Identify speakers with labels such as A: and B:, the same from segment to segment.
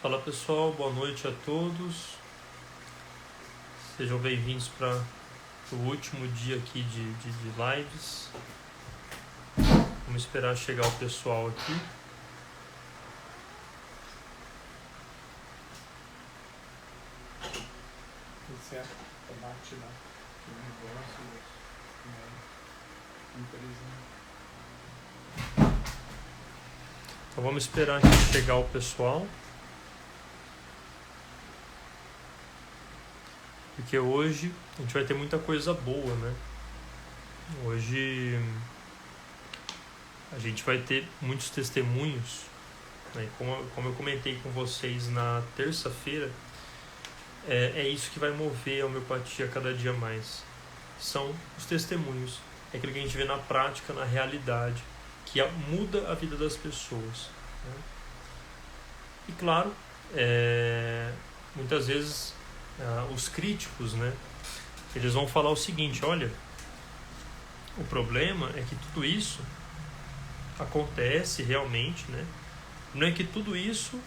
A: Fala pessoal, boa noite a todos. Sejam bem-vindos para o último dia aqui de lives. Vamos esperar chegar o pessoal aqui. Então vamos esperar aqui chegar o pessoal. Porque hoje a gente vai ter muita coisa boa, né? Hoje a gente vai ter muitos testemunhos, né? Como eu comentei com vocês na terça-feira, é isso que vai mover a homeopatia cada dia mais. São os testemunhos, é aquilo que a gente vê na prática, na realidade, que muda a vida das pessoas, né? E claro, muitas vezes os críticos, né, eles vão falar o seguinte: olha, o problema é que tudo isso acontece realmente, né? Não é que tudo isso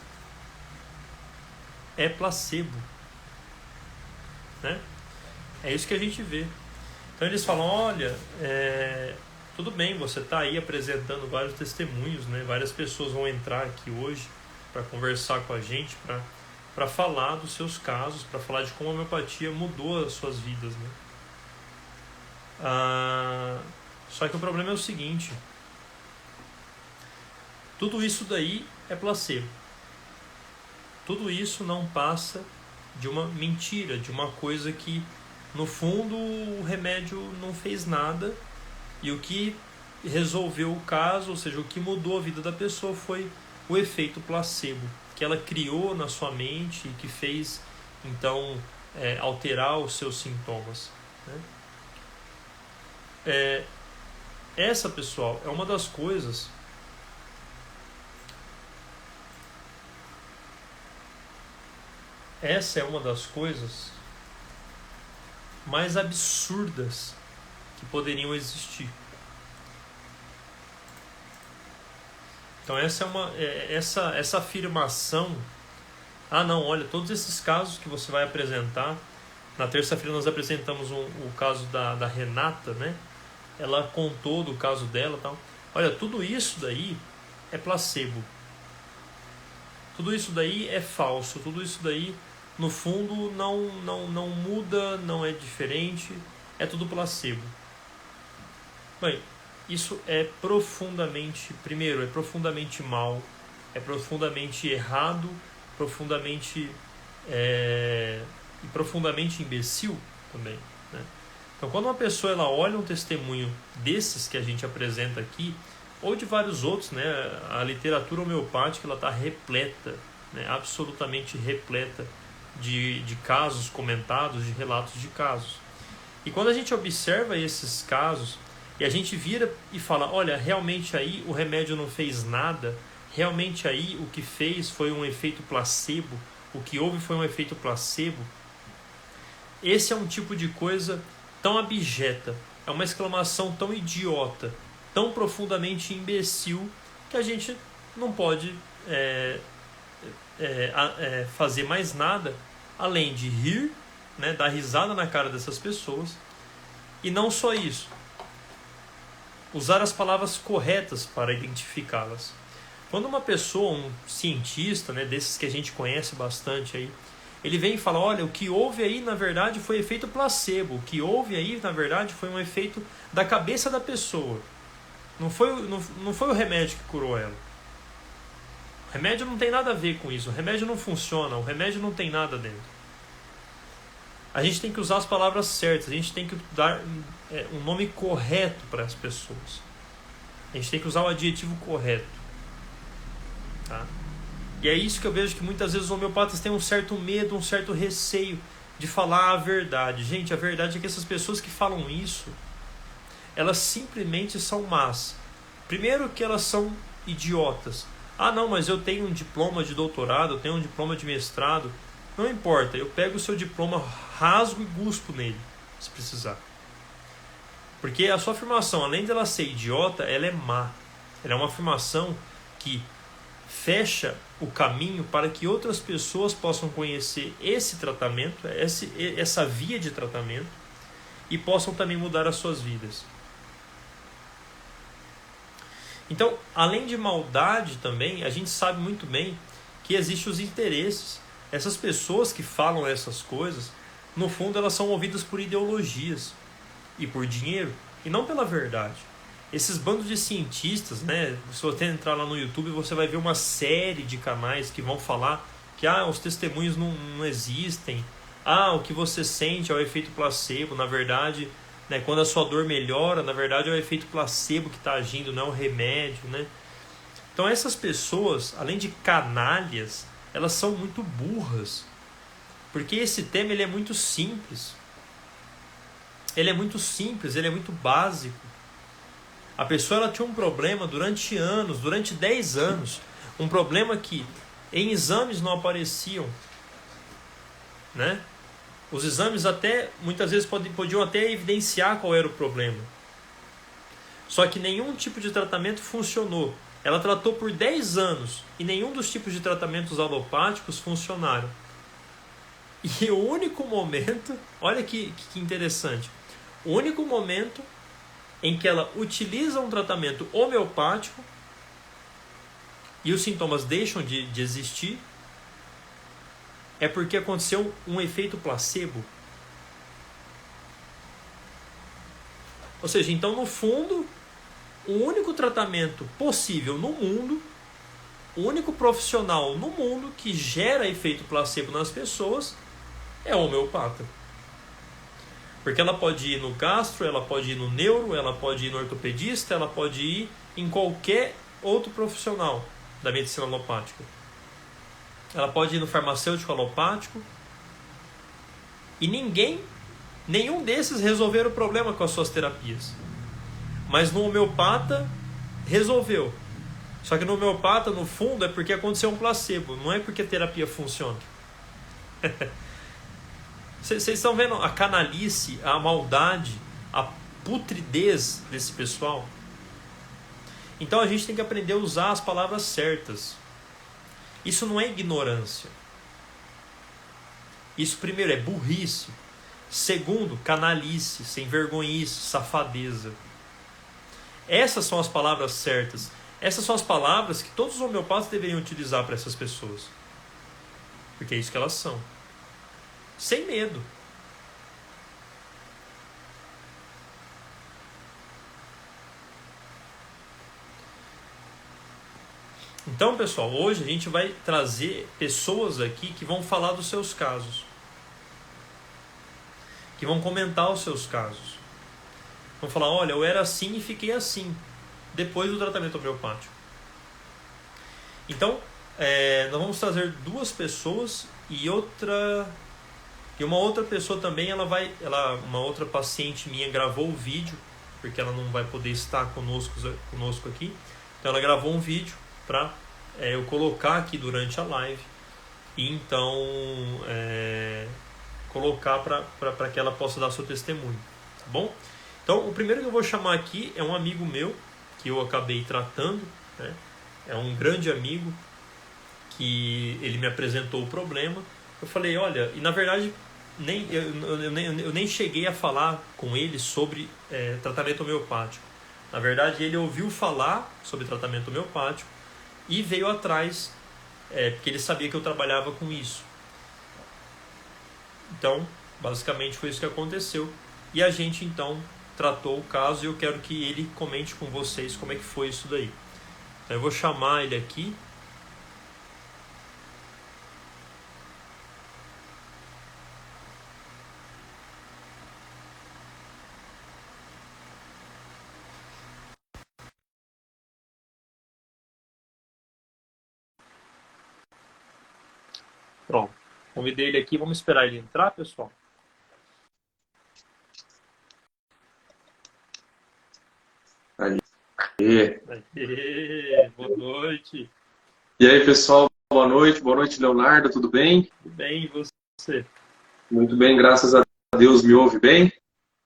A: é placebo, né? É isso que a gente vê. Então eles falam: olha, tudo bem, você está aí apresentando vários testemunhos, né? Várias pessoas vão entrar aqui hoje para conversar com a gente, para falar dos seus casos, para falar de como a homeopatia mudou as suas vidas, né? Só que o problema é o seguinte: tudo isso daí é placebo. Tudo isso não passa de uma mentira, de uma coisa que, no fundo, o remédio não fez nada, e o que resolveu o caso, ou seja, o que mudou a vida da pessoa foi o efeito placebo que ela criou na sua mente e que fez, então, alterar os seus sintomas, né? Essa, pessoal, é uma das coisas mais absurdas que poderiam existir. Então essa afirmação: não, olha, todos esses casos que você vai apresentar, na terça-feira nós apresentamos o caso da Renata, né? Ela contou do caso dela, tal. Olha, tudo isso daí é placebo. Tudo isso daí é falso. Tudo isso daí, no fundo, não muda, não é diferente. É tudo placebo. Bem, isso é profundamente mal, é profundamente errado, profundamente imbecil também, né? Então, quando uma pessoa ela olha um testemunho desses que a gente apresenta aqui, ou de vários outros, né, a literatura homeopática ela está repleta, né, absolutamente repleta de casos comentados, de relatos de casos. E quando a gente observa esses casos, e a gente vira e fala: olha, realmente aí o remédio não fez nada, realmente aí o que fez foi um efeito placebo, o que houve foi um efeito placebo. Esse é um tipo de coisa tão abjeta, é uma exclamação tão idiota, tão profundamente imbecil, que a gente não pode fazer mais nada além de rir, né, dar risada na cara dessas pessoas. E não só isso, usar as palavras corretas para identificá-las. Quando uma pessoa, um cientista, né, desses que a gente conhece bastante aí, ele vem e fala: olha, o que houve aí na verdade foi efeito placebo, o que houve aí na verdade foi um efeito da cabeça da pessoa, não foi o remédio que curou ela. O O remédio não tem nada a ver com isso, o remédio não funciona, o remédio não tem nada dentro. A gente tem que usar as palavras certas, a gente tem que dar um nome correto para as pessoas. A gente tem que usar o adjetivo correto. Tá? E é isso que eu vejo que muitas vezes os homeopatas têm um certo medo, um certo receio de falar a verdade. Gente, a verdade é que essas pessoas que falam isso, elas simplesmente são más. Primeiro que elas são idiotas. Ah não, mas eu tenho um diploma de doutorado, eu tenho um diploma de mestrado. Não importa, eu pego o seu diploma, rasgo e guspo nele, se precisar. Porque a sua afirmação, além de ela ser idiota, ela é má. Ela é uma afirmação que fecha o caminho para que outras pessoas possam conhecer esse tratamento, essa via de tratamento, e possam também mudar as suas vidas. Então, além de maldade também, a gente sabe muito bem que existem os interesses. Essas pessoas que falam essas coisas, no fundo elas são movidas por ideologias e por dinheiro, e não pela verdade. Esses bandos de cientistas, né? Se você entrar lá no YouTube, você vai ver uma série de canais que vão falar que os testemunhos não existem. O que você sente é o efeito placebo. Na verdade, né, quando a sua dor melhora, na verdade é o efeito placebo que está agindo, não é o remédio, né? Então essas pessoas, além de canalhas, elas são muito burras. Porque esse tema ele é muito simples. Ele é muito simples, ele é muito básico. A pessoa ela tinha um problema durante anos, durante 10 anos. Um problema que em exames não apareciam. Né? Os exames até, muitas vezes podiam até evidenciar qual era o problema. Só que nenhum tipo de tratamento funcionou. Ela tratou por 10 anos e nenhum dos tipos de tratamentos alopáticos funcionaram. E o único momento, olha que interessante, o único momento em que ela utiliza um tratamento homeopático e os sintomas deixam de existir é porque aconteceu um efeito placebo. Ou seja, então no fundo, o único tratamento possível no mundo, o único profissional no mundo que gera efeito placebo nas pessoas é o homeopata. Porque ela pode ir no gastro, ela pode ir no neuro, ela pode ir no ortopedista, ela pode ir em qualquer outro profissional da medicina alopática. Ela pode ir no farmacêutico alopático. E nenhum desses resolveram o problema com as suas terapias. Mas no homeopata resolveu. Só que no homeopata, no fundo, é porque aconteceu um placebo, não é porque a terapia funciona. Vocês estão vendo a canalice, a maldade, a putridez desse pessoal? Então a gente tem que aprender a usar as palavras certas. Isso não é ignorância. Isso, primeiro, é burrice. Segundo, canalice, sem vergonhice, safadeza. Essas são as palavras certas. Essas são as palavras que todos os homeopatas deveriam utilizar para essas pessoas. Porque é isso que elas são. Sem medo. Então, pessoal, hoje a gente vai trazer pessoas aqui que vão falar dos seus casos. Que vão comentar os seus casos. Vão falar, olha, eu era assim e fiquei assim, depois do tratamento homeopático. Então, nós vamos trazer duas pessoas e uma outra pessoa também, uma outra paciente minha gravou o vídeo, porque ela não vai poder estar conosco aqui. Então ela gravou um vídeo para eu colocar aqui durante a live e então colocar para que ela possa dar seu testemunho, tá bom? Então o primeiro que eu vou chamar aqui é um amigo meu que eu acabei tratando, né? É um grande amigo que ele me apresentou o problema. Eu falei, olha, e na verdade eu nem cheguei a falar com ele sobre tratamento homeopático. Na verdade, ele ouviu falar sobre tratamento homeopático e veio atrás, porque ele sabia que eu trabalhava com isso. Então, basicamente foi isso que aconteceu. E a gente, então, tratou o caso e eu quero que ele comente com vocês como é que foi isso daí. Então, eu vou chamar ele aqui. Pronto. Convidei ele aqui, vamos esperar ele entrar, pessoal.
B: Aí.
A: Aê, boa noite.
B: E aí, pessoal, boa noite. Boa noite, Leonardo, tudo bem?
A: Tudo bem, e você?
B: Muito bem, graças a Deus. Me ouve bem?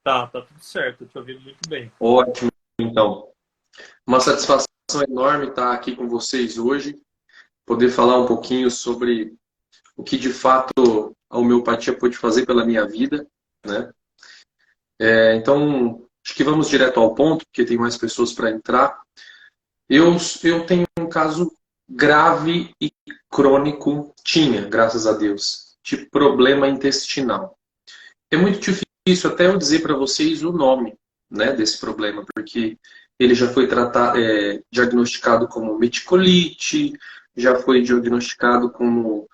A: Tá tudo certo, eu te ouvindo muito bem.
B: Ótimo, então. Uma satisfação enorme estar aqui com vocês hoje, poder falar um pouquinho sobre o que de fato a homeopatia pode fazer pela minha vida, né? Então, acho que vamos direto ao ponto, porque tem mais pessoas para entrar. Eu tenho um caso grave e crônico, tinha, graças a Deus, de problema intestinal. É muito difícil até eu dizer para vocês o nome, né, desse problema, porque ele já foi diagnosticado como meticolite, já foi diagnosticado como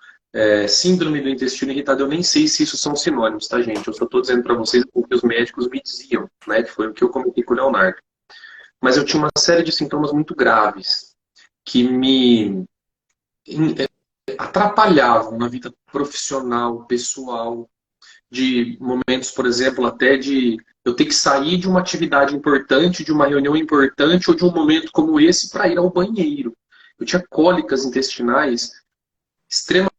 B: síndrome do intestino irritado. Eu nem sei se isso são sinônimos, tá, gente? Eu só estou dizendo para vocês o que os médicos me diziam, né, que foi o que eu comentei com o Leonardo. Mas eu tinha uma série de sintomas muito graves que me atrapalhavam na vida profissional, pessoal, de momentos, por exemplo, até de eu ter que sair de uma atividade importante, de uma reunião importante ou de um momento como esse para ir ao banheiro. Eu tinha cólicas intestinais extremamente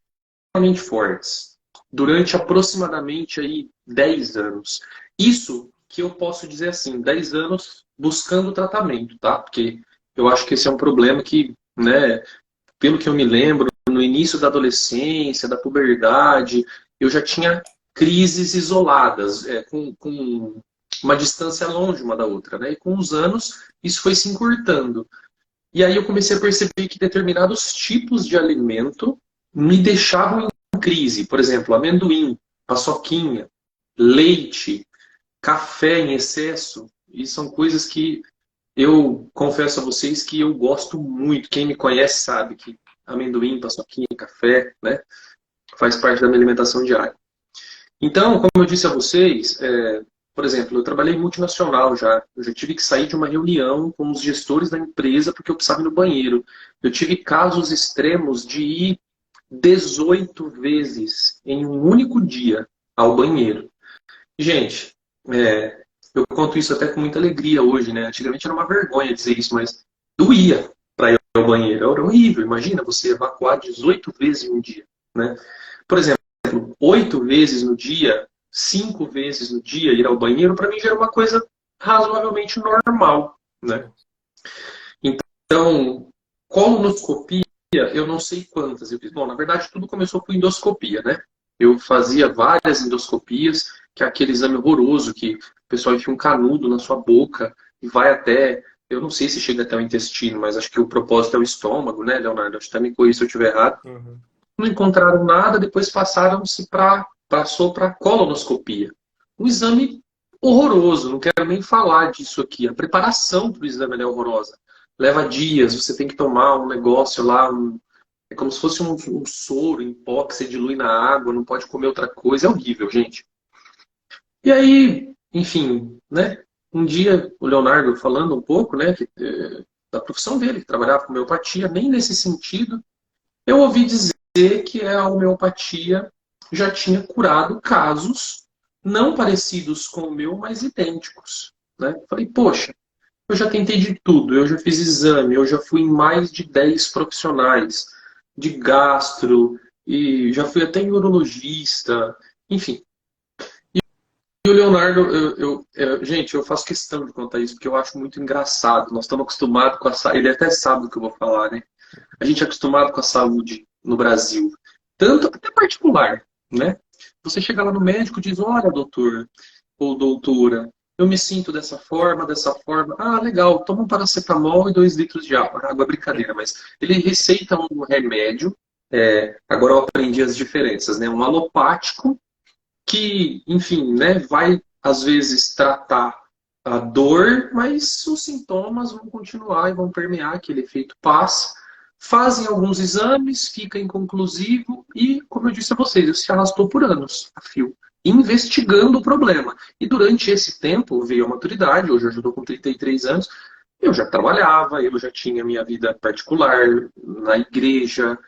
B: fortes durante aproximadamente aí 10 anos. Isso que eu posso dizer assim, 10 anos buscando tratamento, tá? Porque eu acho que esse é um problema que, né, pelo que eu me lembro, no início da adolescência, da puberdade, eu já tinha crises isoladas, com uma distância longe uma da outra, né? E com os anos, isso foi se encurtando. E aí eu comecei a perceber que determinados tipos de alimento me deixavam em crise. Por exemplo, amendoim, paçoquinha, leite, café em excesso. E são coisas que eu confesso a vocês que eu gosto muito. Quem me conhece sabe que amendoim, paçoquinha, café, né, faz parte da minha alimentação diária. Então, como eu disse a vocês, por exemplo, eu trabalhei em multinacional já. Eu já tive que sair de uma reunião com os gestores da empresa porque eu precisava ir no banheiro. Eu tive casos extremos de ir 18 vezes em um único dia ao banheiro. Gente, eu conto isso até com muita alegria hoje, né? Antigamente era uma vergonha dizer isso, mas doía para ir ao banheiro. Era horrível. Imagina você evacuar 18 vezes em um dia, né? Por exemplo, 8 vezes no dia, 5 vezes no dia ir ao banheiro, para mim já era uma coisa razoavelmente normal, né? Então, colonoscopia, eu não sei quantas eu fiz. Bom, na verdade, tudo começou com endoscopia, né? Eu fazia várias endoscopias, que é aquele exame horroroso que o pessoal enfia um canudo na sua boca e vai até, eu não sei se chega até o intestino, mas acho que o propósito é o estômago, né, Leonardo? Acho que também corrija se eu estiver errado.
A: Uhum.
B: Não encontraram nada, depois passou para colonoscopia. Um exame horroroso, não quero nem falar disso aqui. A preparação para o exame é horrorosa. Leva dias, você tem que tomar um negócio lá, é como se fosse um soro em pó que você dilui na água, não pode comer outra coisa. É horrível, gente. E aí, enfim, né? Um dia, o Leonardo falando um pouco, né, da profissão dele, que trabalhava com homeopatia, nem nesse sentido, eu ouvi dizer que a homeopatia já tinha curado casos não parecidos com o meu, mas idênticos, né? Falei, poxa, eu já tentei de tudo, eu já fiz exame, eu já fui em mais de 10 profissionais de gastro, e já fui até em urologista, enfim. E o Leonardo, gente, eu faço questão de contar isso porque eu acho muito engraçado. Nós estamos acostumados com ele até sabe o que eu vou falar, né? A gente é acostumado com a saúde no Brasil, tanto até particular, né? Você chega lá no médico e diz, olha, doutor ou doutora, eu me sinto dessa forma, dessa forma. Ah, legal, toma um paracetamol e 2 litros de água. Água é brincadeira, mas ele receita um remédio, agora eu aprendi as diferenças, né? Um alopático que, enfim, né, vai às vezes tratar a dor, mas os sintomas vão continuar e vão permear, aquele efeito passa. Fazem alguns exames, fica inconclusivo e, como eu disse a vocês, isso se arrastou por anos, a fio, investigando o problema. E durante esse tempo veio a maturidade, hoje eu já estou com 33 anos, eu já trabalhava, eu já tinha minha vida particular, na igreja,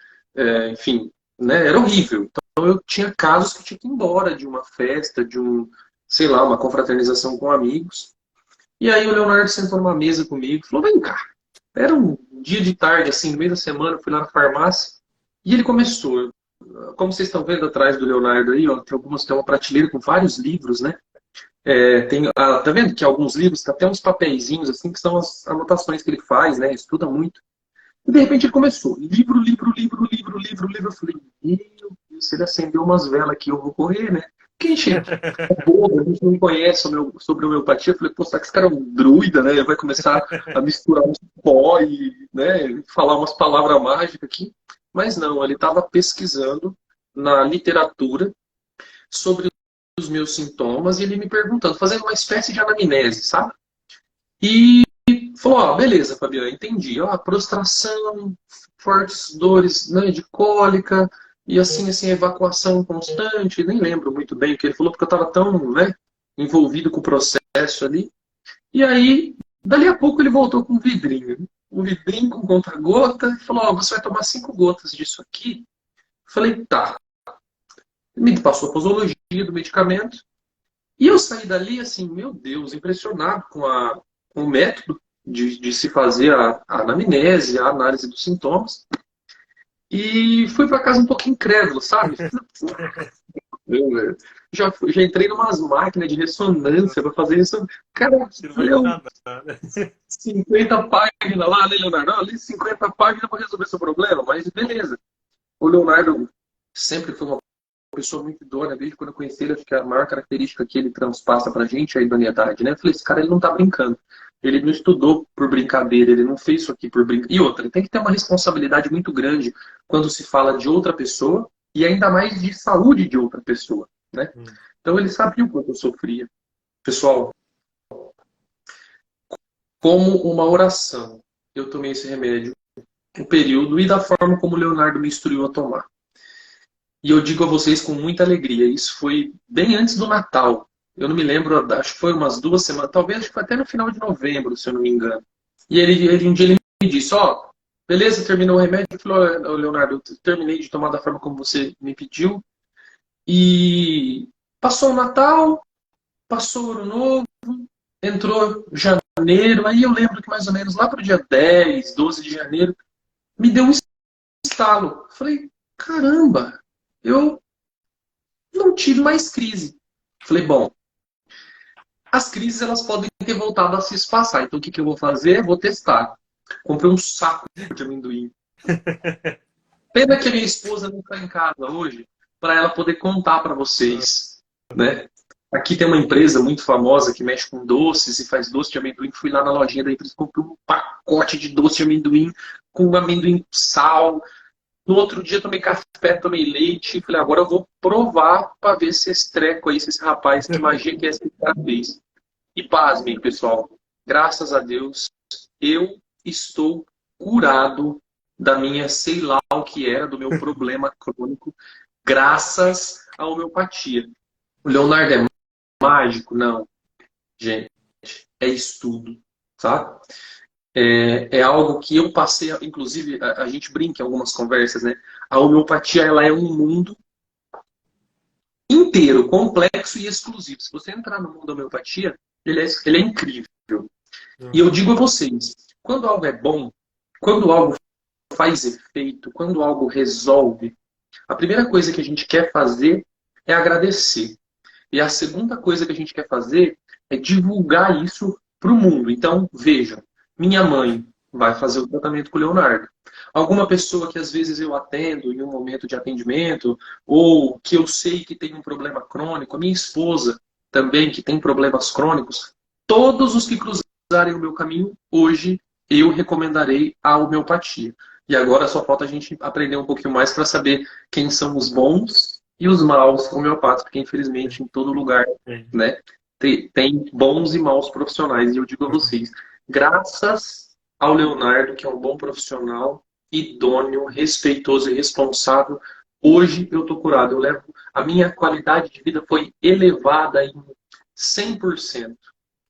B: enfim, né? Era horrível. Então eu tinha casos que eu tinha que ir embora de uma festa, de um, sei lá, uma confraternização com amigos. E aí o Leonardo sentou numa mesa comigo e falou: vem cá. Era um dia de tarde, assim, no meio da semana, eu fui lá na farmácia e ele começou. Como vocês estão vendo atrás do Leonardo aí, ó, tem uma prateleira com vários livros, né? Tá vendo que alguns livros tem até uns papeizinhos assim que são as anotações que ele faz, né? Estuda muito. E de repente ele começou. Livro, livro, livro, livro, livro, livro. Eu falei, meu Deus, se ele acendeu umas velas aqui, eu vou correr, né? Porque a gente é bobo, a gente não conhece sobre homeopatia. Eu falei, pô, será que esse cara é um druida, né? Ele vai começar a misturar uns pó e, né, falar umas palavras mágicas aqui. Mas não, ele estava pesquisando na literatura sobre os meus sintomas e ele me perguntando, fazendo uma espécie de anamnese, sabe? E falou, ó, beleza, Fabiano, entendi. Ó, prostração, fortes dores, né, de cólica, e assim, evacuação constante. Nem lembro muito bem o que ele falou, porque eu estava tão, né, envolvido com o processo ali. E aí, dali a pouco ele voltou com um vidrinho. Um vidrinho com conta-gota, e falou, ó, você vai tomar 5 gotas disso aqui. Falei, tá. Me passou a posologia do medicamento. E eu saí dali, assim, meu Deus, impressionado com o método de se fazer a anamnese, a análise dos sintomas. E fui para casa um pouco incrédulo, sabe? Eu já entrei numas máquinas de ressonância para fazer isso. Cara,
A: Você não vai
B: leu
A: dar nada.
B: 50 páginas lá, né, Leonardo? Não, li 50 páginas para resolver seu problema, mas beleza. O Leonardo sempre foi uma pessoa muito idônea, desde quando eu conheci ele, acho que a maior característica que ele transpassa pra gente é a idoneidade, né? Eu falei, esse cara, ele não tá brincando. Ele não estudou por brincadeira, ele não fez isso aqui por brincadeira. E outra, ele tem que ter uma responsabilidade muito grande quando se fala de outra pessoa e ainda mais de saúde de outra pessoa, né? Então ele sabia o quanto eu sofria. Pessoal, como uma oração, eu tomei esse remédio no período e da forma como o Leonardo me instruiu a tomar. E eu digo a vocês com muita alegria, isso foi bem antes do Natal. Eu não me lembro, acho que foi umas 2 semanas, talvez acho que foi até no final de novembro, se eu não me engano. E um dia ele me disse, ó, beleza, terminou o remédio? Eu falei, ó, Leonardo, eu terminei de tomar da forma como você me pediu. E passou o Natal, passou o Ano Novo, entrou janeiro, aí eu lembro que mais ou menos lá para o dia 10, 12 de janeiro, me deu um estalo. Falei, caramba, eu não tive mais crise. Falei, bom, as crises elas podem ter voltado a se espaçar. Então o que eu vou fazer? Vou testar. Comprei um saco de amendoim. Pena que a minha esposa não está em casa hoje para ela poder contar para vocês, né? Aqui tem uma empresa muito famosa que mexe com doces e faz doce de amendoim. Fui lá na lojinha da empresa, comprei um pacote de doce de amendoim com amendoim com sal. No outro dia tomei café, tomei leite. Falei, agora eu vou provar para ver se esse treco aí, se esse rapaz, que magia que é essa que cara fez. E pasmem, pessoal. Graças a Deus, eu estou curado da minha, sei lá o que era, do meu problema crônico, graças à homeopatia. O Leonardo é mágico? Não. Gente, é estudo, tá? É algo que eu passei, inclusive, a gente brinca em algumas conversas, né? A homeopatia, ela é um mundo inteiro, complexo e exclusivo. Se você entrar no mundo da homeopatia, ele é incrível. E eu digo a vocês, quando algo é bom, quando algo faz efeito, quando algo resolve, a primeira coisa que a gente quer fazer é agradecer. E a segunda coisa que a gente quer fazer é divulgar isso para o mundo. Então, vejam, minha mãe vai fazer o tratamento com o Leonardo. Alguma pessoa que às vezes eu atendo em um momento de atendimento, ou que eu sei que tem um problema crônico, a minha esposa também que tem problemas crônicos, todos os que cruzarem o meu caminho, hoje eu recomendarei a homeopatia. E agora só falta a gente aprender um pouquinho mais para saber quem são os bons e os maus homeopatas, porque infelizmente em todo lugar, né, tem bons e maus profissionais. E eu digo a vocês, graças ao Leonardo, que é um bom profissional, idôneo, respeitoso e responsável, hoje eu estou curado. A minha qualidade de vida foi elevada em 100%.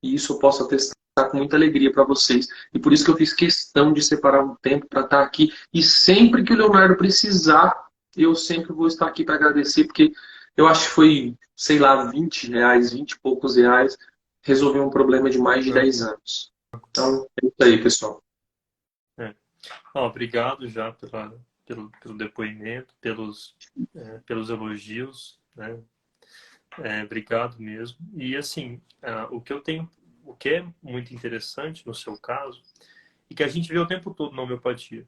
B: E isso eu posso atestar com muita alegria para vocês. E por isso que eu fiz questão de separar um tempo para estar aqui. E sempre que o Leonardo precisar, eu sempre vou estar aqui para agradecer, porque eu acho que foi, sei lá, R$ 20, 20 e poucos reais, resolver um problema de mais de
A: Não,
B: 10 anos. Então, é isso aí, pessoal.
A: é. Ó, obrigado já pelo depoimento, pelos elogios, né? Obrigado mesmo. E assim, o que é muito interessante no seu caso, e que a gente vê o tempo todo na homeopatia,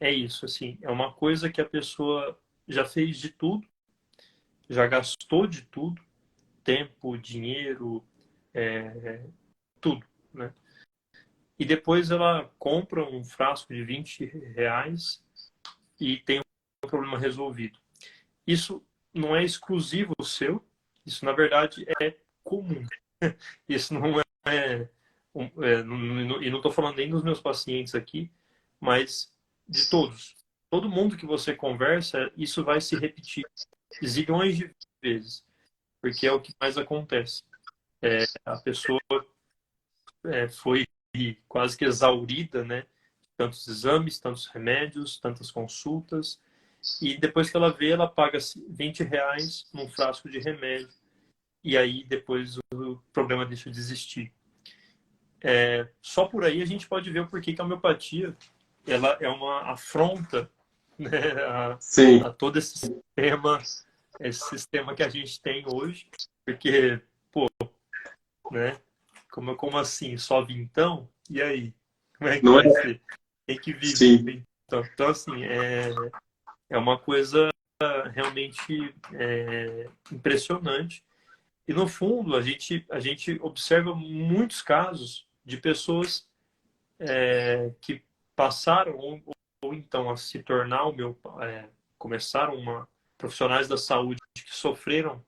A: é isso, assim, é uma coisa que a pessoa já fez de tudo, já gastou de tudo, tempo, dinheiro, tudo, né? E depois ela compra um frasco de R$ 20 e tem um problema resolvido. Isso não é exclusivo seu, isso na verdade é comum. Isso não é, e não estou falando nem dos meus pacientes aqui, mas de todos. Todo mundo que você conversa, isso vai se repetir zilhões de vezes, porque é o que mais acontece. A pessoa foi quase que exaurida, né? Tantos exames, tantos remédios, tantas consultas, e depois que ela vê, ela paga R$ 20 num frasco de remédio, e aí depois o problema deixa de existir. Só por aí a gente pode ver o porquê que a homeopatia ela é uma afronta, né,
B: Sim.
A: a todo esse sistema que a gente tem hoje, porque, né, como assim, só vintão? E aí? Como é que
B: Não é?
A: vai ser? Tem que viver.
B: Sim.
A: Então assim, é uma coisa realmente impressionante. E no fundo, a gente observa muitos casos de pessoas que passaram ou então a se tornar começaram profissionais da saúde que sofriam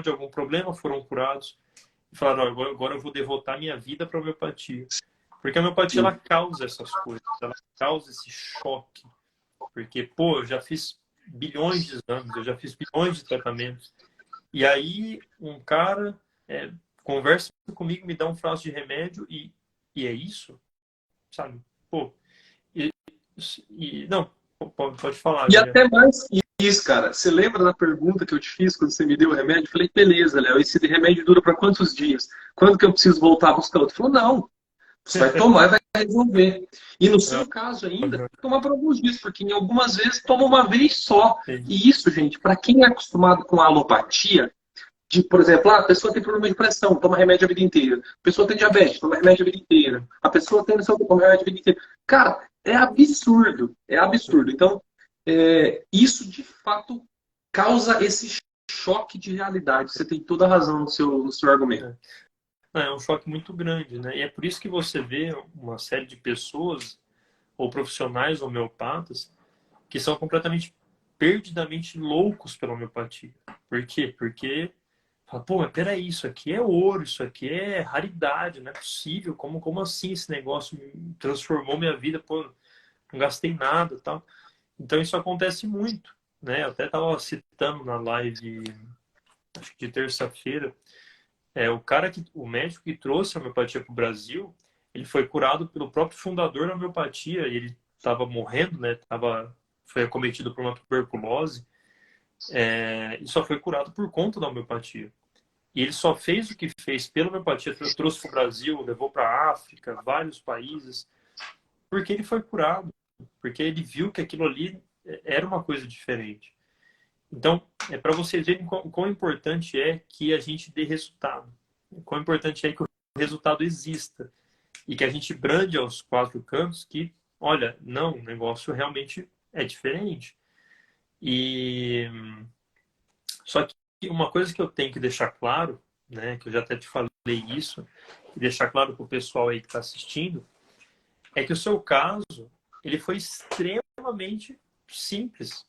A: de algum problema, foram curados e falaram: agora eu vou devotar minha vida para a homeopatia. Porque a homeopatia ela
B: Sim.
A: causa essas coisas, ela causa esse choque. Porque, eu já fiz bilhões de exames, eu já fiz bilhões de tratamentos. E aí um cara conversa comigo, me dá um frasco de remédio e é isso, sabe? Pô, e, não, pode falar,
B: E
A: Juliano.
B: até mais que isso, cara. Você lembra da pergunta que eu te fiz quando você me deu o remédio? Eu falei, beleza, Léo, esse remédio dura para quantos dias? Quando que eu preciso voltar a buscar outro? Ele falou, não, você vai tomar e vai resolver. E no seu caso ainda, tomar por alguns dias, porque em algumas vezes toma uma vez só. E isso, gente, para quem é acostumado com a alopatia, de, por exemplo, a pessoa tem problema de pressão, toma remédio a vida inteira. A pessoa tem diabetes, toma remédio a vida inteira. A pessoa tem não sei o que, toma remédio a vida inteira. Cara, é absurdo. É absurdo. Então, isso de fato causa esse choque de realidade. Você tem toda a razão no seu argumento.
A: É um choque muito grande, né? E é por isso que você vê uma série de pessoas ou profissionais homeopatas que são completamente perdidamente loucos pela homeopatia. Por quê? Porque fala, mas peraí, isso aqui é ouro, isso aqui é raridade, não é possível. Como assim esse negócio transformou minha vida? Não gastei nada, tal. Então isso acontece muito, né? Eu até estava citando na live, acho que de terça-feira, o médico que trouxe a homeopatia para o Brasil, ele foi curado pelo próprio fundador da homeopatia, e ele estava morrendo, né? Foi acometido por uma tuberculose, e só foi curado por conta da homeopatia. E ele só fez o que fez pela homeopatia, trouxe para o Brasil, levou para a África, vários países, porque ele foi curado, porque ele viu que aquilo ali era uma coisa diferente. Então, é para vocês verem quão importante é que a gente dê resultado, quão importante é que o resultado exista e que a gente brande aos quatro cantos que, olha, não, o negócio realmente é diferente. E só que uma coisa que eu tenho que deixar claro, né, que eu já até te falei isso, e deixar claro para o pessoal aí que está assistindo, é que o seu caso ele foi extremamente simples.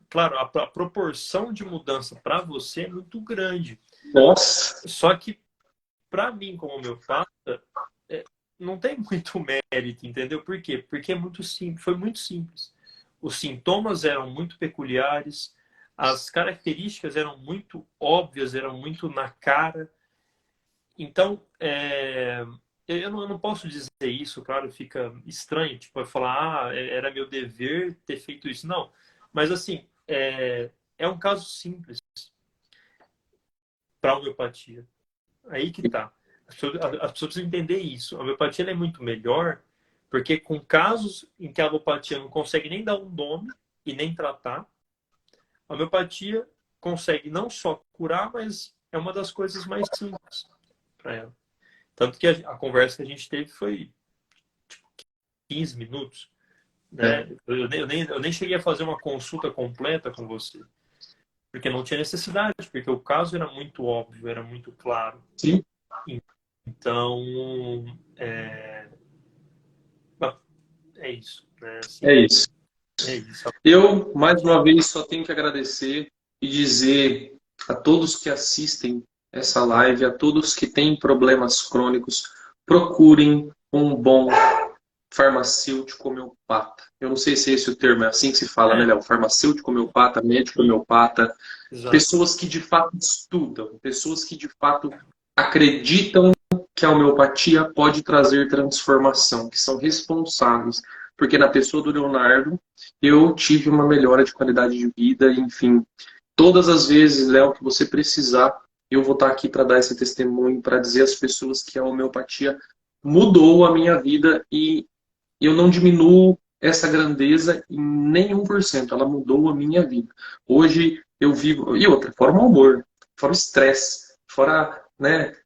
A: Claro, a proporção de mudança para você é muito grande.
B: Nossa.
A: Só que, para mim, como homeopata, não tem muito mérito, entendeu? Por quê? Porque é muito simples, foi muito simples. Os sintomas eram muito peculiares, as características eram muito óbvias, eram muito na cara. Então, eu não posso dizer isso, claro, fica estranho, tipo, falar, era meu dever ter feito isso. Não, mas assim, é um caso simples para a homeopatia. Aí que tá. As pessoas precisam entender isso. A homeopatia ela é muito melhor porque com casos em que a homeopatia não consegue nem dar um nome e nem tratar, a homeopatia consegue não só curar, mas é uma das coisas mais simples para ela. Tanto que a conversa que a gente teve foi 15 minutos,
B: É,
A: né? Eu nem cheguei a fazer uma consulta completa com você, porque não tinha necessidade, porque o caso era muito óbvio, era muito claro.
B: sim,
A: Então, é, é isso, né?
B: é
A: Assim,
B: isso.
A: é isso.
B: Eu, mais uma vez, só tenho que agradecer e dizer a todos que assistem essa live, a todos que têm problemas crônicos, procurem um bom farmacêutico homeopata. Eu não sei se é esse o termo, é assim que se fala, né,
A: É,
B: Léo? Farmacêutico homeopata, médico
A: sim,
B: homeopata,
A: exato.
B: pessoas que de fato estudam, pessoas que de fato acreditam que a homeopatia pode trazer transformação, que são responsáveis. Porque na pessoa do Leonardo, eu tive uma melhora de qualidade de vida, enfim. Todas as vezes, Léo, que você precisar, eu vou estar aqui para dar esse testemunho, para dizer às pessoas que a homeopatia mudou a minha vida e eu não diminuo essa grandeza em nenhum por cento. Ela mudou a minha vida. Hoje eu vivo. E outra, fora o mau humor, fora o estresse, fora, né?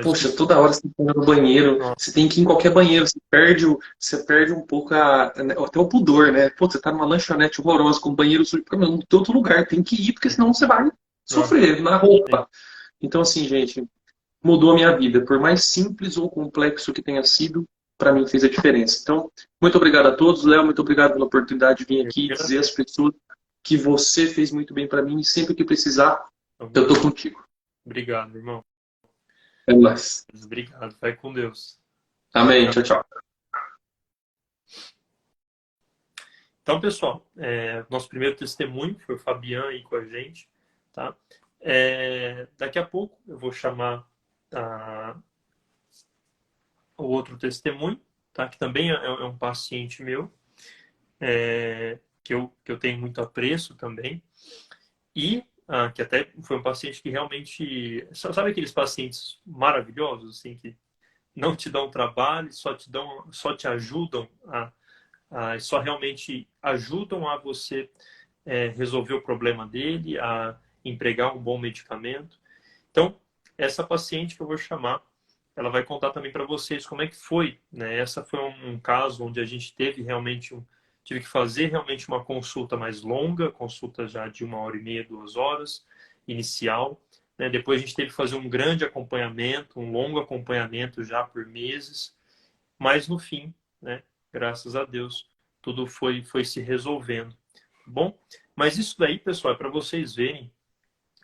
B: Poxa,
A: Imagina.
B: toda hora você tem que ir no banheiro,
A: Nossa,
B: você tem que ir em qualquer banheiro, você perde um pouco até o pudor, né? Pô, você tá numa lanchonete horrorosa com banheiro sujo, não tem outro lugar, tem que ir, porque senão você vai
A: aham,
B: sofrer na
A: sim.
B: roupa. Então, assim, gente, mudou a minha vida. Por mais simples ou complexo que tenha sido, para mim fez a diferença. Então, muito obrigado a todos. Léo, muito obrigado pela oportunidade de vir
A: Eu
B: aqui e
A: que
B: dizer às
A: agradeço.
B: pessoas que você fez muito bem para mim e sempre que precisar,
A: Tamo
B: eu tô
A: junto.
B: contigo.
A: Obrigado, irmão.
B: É nóis.
A: Obrigado. Vai com Deus. Tchau,
B: Amém.
A: tchau.
B: Tchau, tchau.
A: Então, pessoal, nosso primeiro testemunho foi o Fabian aí com a gente, tá? Daqui a pouco eu vou chamar o outro testemunho, tá? Que também é um paciente meu, que eu tenho muito apreço também, e que até foi um paciente que realmente... Sabe aqueles pacientes maravilhosos, assim, que não te dão trabalho, só te ajudam só realmente ajudam a você resolver o problema dele, a empregar um bom medicamento. Então, essa paciente que eu vou chamar, ela vai contar também para vocês como é que foi, né? Essa foi um caso onde a gente tive que fazer realmente uma consulta mais longa, consulta já de 1h30, 2 horas, inicial, né? Depois a gente teve que fazer um grande acompanhamento, um longo acompanhamento já por meses, mas no fim, né? Graças a Deus, tudo foi se resolvendo. Tá bom? Mas isso daí, pessoal, é para vocês verem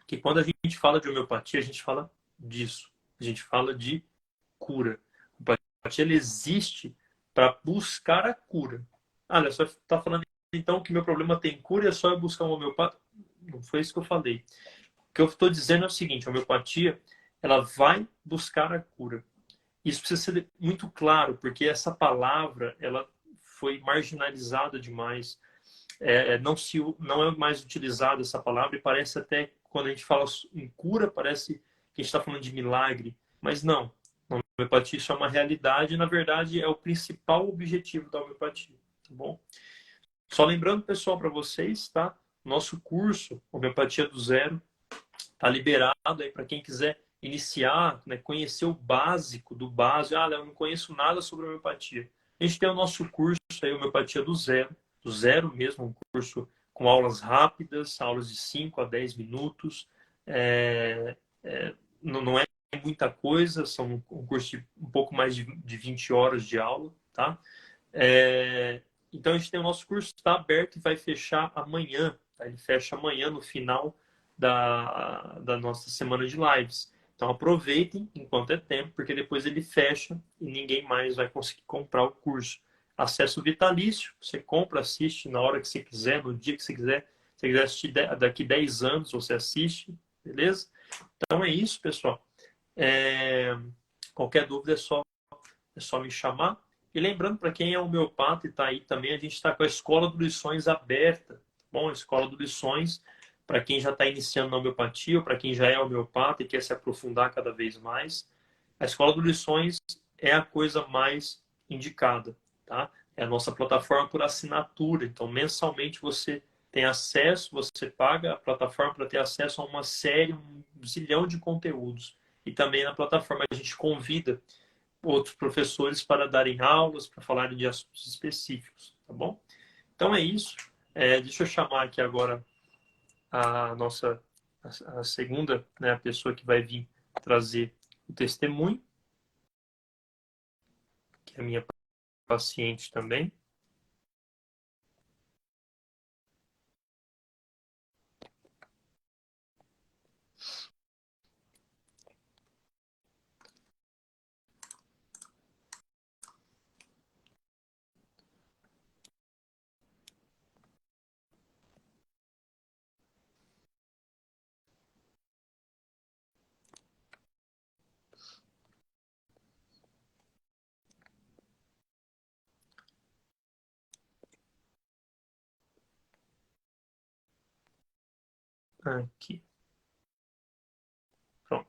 A: que quando a gente fala de homeopatia, a gente fala disso. A gente fala de cura. A homeopatia ela existe para buscar a cura. Olha, só está falando então que meu problema tem cura e é só eu buscar um homeopata? Não foi isso que eu falei. O que eu estou dizendo é o seguinte: a homeopatia ela vai buscar a cura. Isso precisa ser muito claro, porque essa palavra ela foi marginalizada demais. Não é mais utilizada essa palavra e parece até, quando a gente fala em cura, parece que a gente está falando de milagre. Mas não. A homeopatia isso é uma realidade e, na verdade, é o principal objetivo da homeopatia. Tá bom? Só lembrando, pessoal, para vocês, tá? Nosso curso, Homeopatia do Zero, tá liberado aí para quem quiser iniciar, né, conhecer o básico do básico. Eu não conheço nada sobre homeopatia. A gente tem o nosso curso aí, Homeopatia do zero mesmo, um curso com aulas rápidas, aulas de 5 a 10 minutos. É, não é muita coisa, são um curso de um pouco mais de 20 horas de aula, tá? Então a gente tem o nosso curso, está aberto e vai fechar amanhã. Tá? Ele fecha amanhã no final da nossa semana de lives. Então aproveitem enquanto é tempo, porque depois ele fecha e ninguém mais vai conseguir comprar o curso. Acesso vitalício, você compra, assiste na hora que você quiser, no dia que você quiser. Se você quiser assistir daqui 10 anos, você assiste, beleza? Então é isso, pessoal. Qualquer dúvida é só é só me chamar. E lembrando, para quem é homeopata e está aí também, a gente está com a Escola do Lições aberta. Tá bom, a Escola do Lições, para quem já está iniciando na homeopatia, ou para quem já é homeopata e quer se aprofundar cada vez mais, a Escola do Lições é a coisa mais indicada, tá? É a nossa plataforma por assinatura. Então, mensalmente você tem acesso, você paga a plataforma para ter acesso a uma série, um zilhão de conteúdos. E também na plataforma a gente convida outros professores para darem aulas, para falarem de assuntos específicos, tá bom? Então é isso. Deixa eu chamar aqui agora a nossa a segunda, né, a pessoa que vai vir trazer o testemunho, que é a minha paciente também. Aqui. Pronto.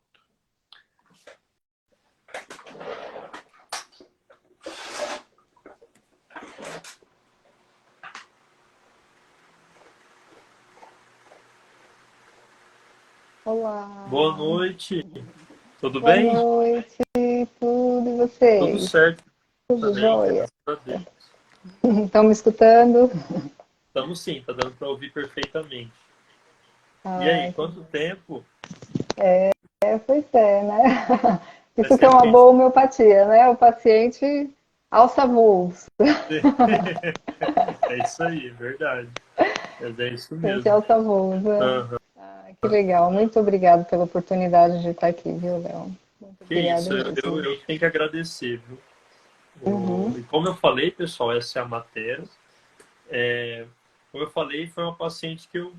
C: Olá.
A: Boa noite. Tudo
C: Boa
A: bem?
C: noite, tudo e
A: Tudo
C: vocês?
A: certo
C: Tudo
A: também,
C: jóia?
A: graças a Deus.
C: Estão me escutando?
A: Estamos sim, tá dando para ouvir perfeitamente. E aí,
C: Ai,
A: quanto tempo?
C: pois é, né?
A: Faz
C: Isso que é
A: tempo
C: uma
A: que a gente...
C: boa homeopatia, né? O paciente alça voos.
A: É isso aí, verdade. Mas é isso
C: O paciente
A: mesmo.
C: alça voos, né?
A: Aham.
C: Que legal. Muito obrigada pela oportunidade de estar aqui, viu, Léo? Muito
A: Que
C: obrigada
A: isso,
C: mesmo.
A: eu tenho que agradecer, viu?
C: Uhum.
A: E como eu falei, pessoal, essa é a matéria. Como eu falei, foi uma paciente que eu...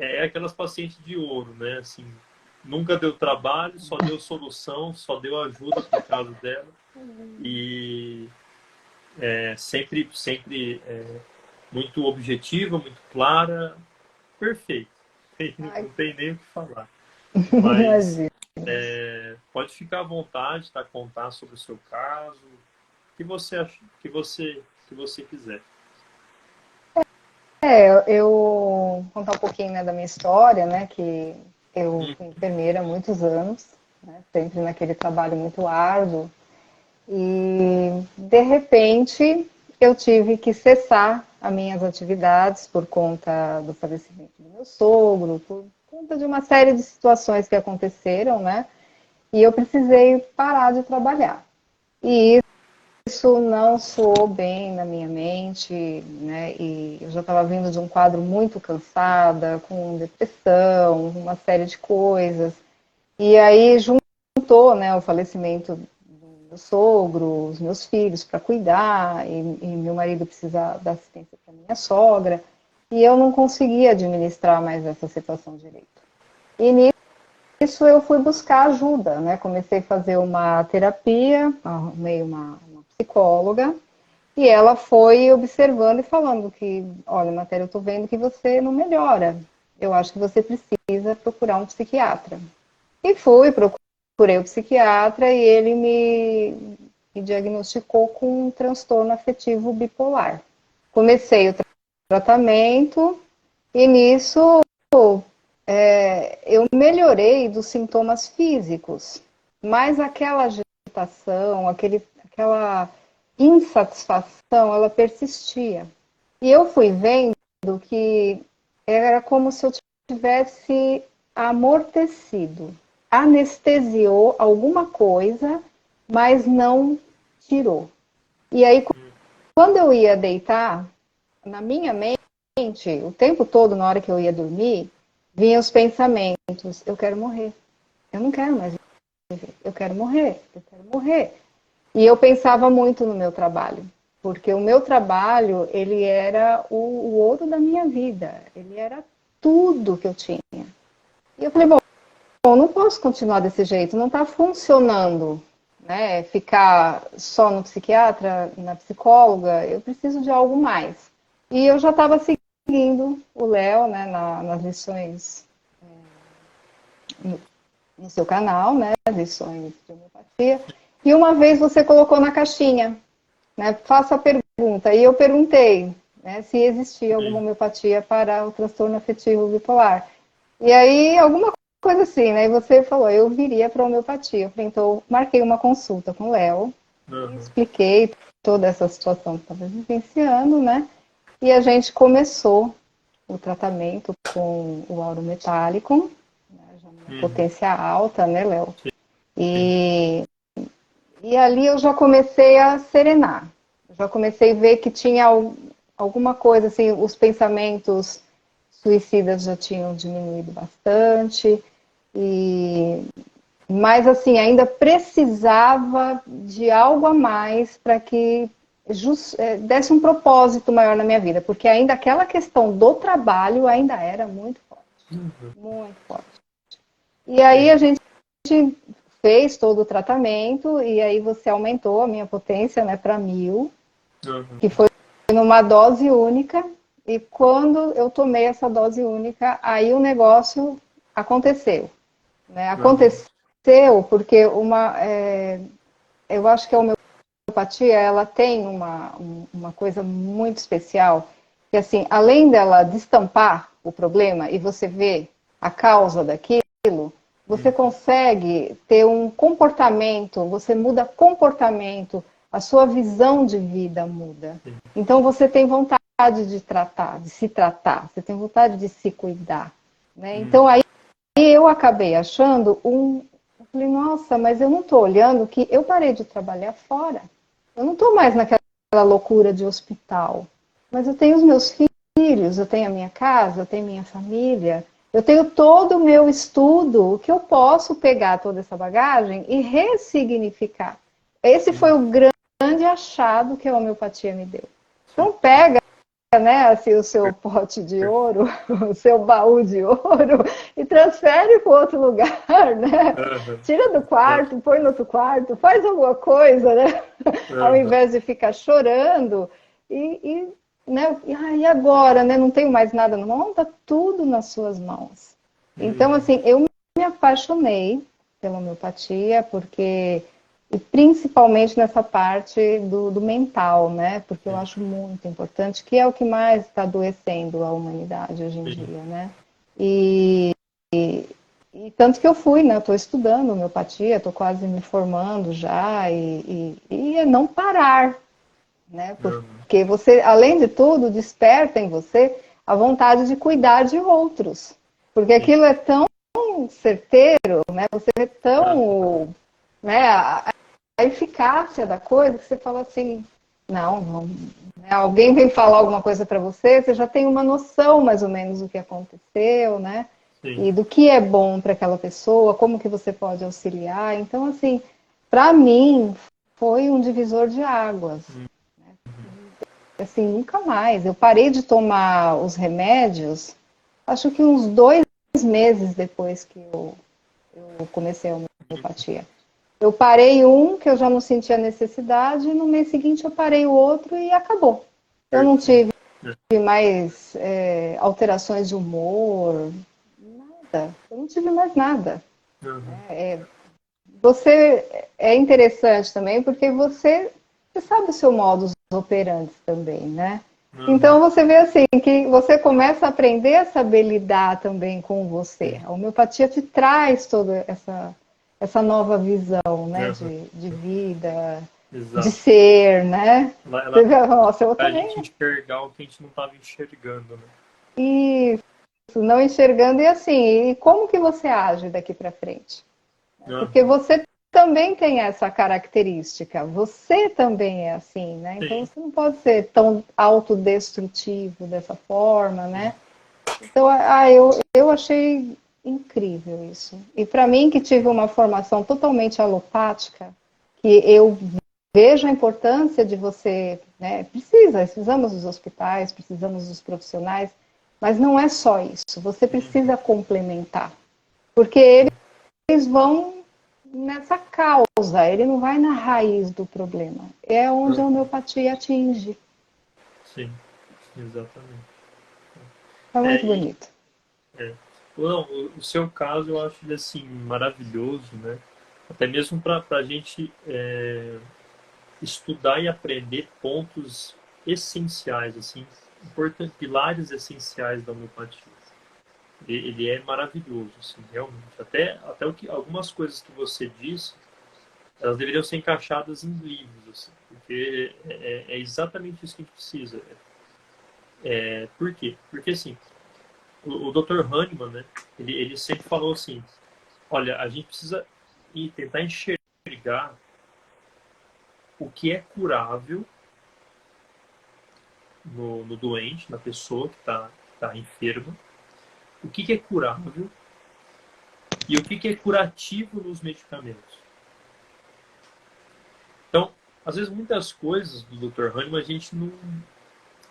A: É aquelas pacientes de ouro, né? Assim, nunca deu trabalho, só deu solução, só deu ajuda para o caso dela. E sempre muito objetiva, muito clara, perfeito.
C: Ai,
A: Não tem nem o que falar. Mas
C: imagina.
A: pode ficar à vontade, tá? Contar sobre o seu caso, o que você acha, que você quiser.
C: Eu vou contar um pouquinho, né, da minha história, né, que eu fui enfermeira há muitos anos, né, sempre naquele trabalho muito árduo, e de repente eu tive que cessar as minhas atividades por conta do falecimento do meu sogro, por conta de uma série de situações que aconteceram, né, e eu precisei parar de trabalhar. E isso não soou bem na minha mente, né? E eu já estava vindo de um quadro muito cansada, com depressão, uma série de coisas. E aí juntou, né, o falecimento do meu sogro, os meus filhos para cuidar, e meu marido precisar dar assistência para minha sogra, e eu não conseguia administrar mais essa situação direito. E nisso eu fui buscar ajuda, né? Comecei a fazer uma terapia, arrumei uma psicóloga, e ela foi observando e falando que, olha, Matéria, eu estou vendo que você não melhora. Eu acho que você precisa procurar um psiquiatra. E procurei o psiquiatra e ele me diagnosticou com um transtorno afetivo bipolar. Comecei o tratamento e nisso eu melhorei dos sintomas físicos, mas aquela agitação, aquela insatisfação, ela persistia. E eu fui vendo que era como se eu tivesse amortecido, anestesiou alguma coisa, mas não tirou. E aí, quando eu ia deitar, na minha mente, o tempo todo, na hora que eu ia dormir, vinham os pensamentos: eu quero morrer, eu não quero mais viver, eu quero morrer, eu quero morrer. E eu pensava muito no meu trabalho, porque o meu trabalho, ele era o ouro da minha vida, ele era tudo que eu tinha. E eu falei, bom, não posso continuar desse jeito, não está funcionando. né, ficar só no psiquiatra, na psicóloga, eu preciso de algo mais. E eu já estava seguindo o Léo, né, nas lições no seu canal, né, lições de homeopatia, e uma vez você colocou na caixinha, né, faça a pergunta, e eu perguntei, né, se existia alguma homeopatia para o transtorno afetivo bipolar. E aí, alguma coisa assim, né, e você falou, eu viria para a homeopatia. Eu falei, então, marquei uma consulta com o Léo, expliquei toda essa situação que estava vivenciando, né, e a gente começou o tratamento com o auro metálico, potência alta, né, Léo? E ali eu já comecei a serenar. Já comecei a ver que tinha alguma coisa, assim, os pensamentos suicidas já tinham diminuído bastante. Mas, assim, ainda precisava de algo a mais para que desse um propósito maior na minha vida. Porque ainda aquela questão do trabalho ainda era muito forte. Muito forte. E aí a gente fez todo o tratamento e aí você aumentou a minha potência, né, para 1000, que foi numa dose única. E quando eu tomei essa dose única, aí o negócio aconteceu. Né? Aconteceu porque eu acho que a homeopatia ela tem uma coisa muito especial, que assim, além dela destampar o problema e você vê a causa daquilo, você consegue ter um comportamento, você muda comportamento, a sua visão de vida muda. Então você tem vontade de tratar, de se tratar, você tem vontade de se cuidar. Né? Então aí eu acabei achando eu falei, nossa, mas eu não estou olhando que eu parei de trabalhar fora. Eu não estou mais naquela loucura de hospital. Mas eu tenho os meus filhos, eu tenho a minha casa, eu tenho minha família. Eu tenho todo o meu estudo que eu posso pegar toda essa bagagem e ressignificar. Esse foi o grande achado que a homeopatia me deu. Então pega, né, assim, o seu pote de ouro, o seu baú de ouro e transfere para outro lugar, né? Tira do quarto, põe no outro quarto, faz alguma coisa, né? Ao invés de ficar chorando né? E agora, né? Não tenho mais nada na mão, está tudo nas suas mãos. Então, assim, eu me apaixonei pela homeopatia, porque, e principalmente nessa parte do mental, né? Porque eu acho muito importante, que é o que mais está adoecendo a humanidade hoje em dia, né? E tanto que eu fui, né? Eu estou estudando homeopatia, estou quase me formando já, e é não parar, né? Porque você, além de tudo, desperta em você a vontade de cuidar de outros. Porque aquilo é tão certeiro, né? Você vê tão, né, a eficácia da coisa que você fala assim, não, né? Alguém vem falar alguma coisa para você, você já tem uma noção mais ou menos do que aconteceu, né? Sim. E do que é bom para aquela pessoa, como que você pode auxiliar. Então, assim, para mim, foi um divisor de águas. Assim, nunca mais. Eu parei de tomar os remédios, acho que uns 2 meses depois que eu comecei a homeopatia. Eu parei um, que eu já não sentia necessidade, e no mês seguinte eu parei o outro e acabou. Eu não tive mais alterações de humor, nada. Eu não tive mais nada. Você é interessante também, porque você sabe o seu modus operandi também, né? Então você vê assim, que você começa a aprender a saber lidar também com você. A homeopatia te traz toda essa nova visão, né? De vida, de ser, né?
A: Você vê, nossa, eu também... A gente enxergar o que a gente não estava enxergando, né?
C: Isso, não enxergando. E assim, e como que você age daqui para frente? Porque você também tem essa característica, você também é assim, né? Então você não pode ser tão autodestrutivo dessa forma, né? Então, eu achei incrível isso. E para mim, que tive uma formação totalmente alopática, que eu vejo a importância de você, né? Precisamos dos hospitais, precisamos dos profissionais, mas não é só isso. Você precisa complementar, porque eles vão nessa causa, ele não vai na raiz do problema. É onde a homeopatia atinge.
A: Sim, exatamente.
C: É
A: É,
C: muito bonito.
A: é. Não, o seu caso eu acho ele assim maravilhoso, né? Até mesmo para a gente estudar e aprender pontos essenciais, assim, importantes, pilares essenciais da homeopatia. Ele é maravilhoso, assim, realmente. Até algumas coisas que você disse, elas deveriam ser encaixadas em livros, assim, porque é exatamente isso que a gente precisa. Por quê? Porque, assim, o Dr. Hahnemann, né, ele sempre falou assim, olha, a gente precisa tentar enxergar o que é curável no doente, na pessoa que tá enferma, o que é curável e o que é curativo nos medicamentos. Então, às vezes, muitas coisas do Dr. Hahnemann a gente não...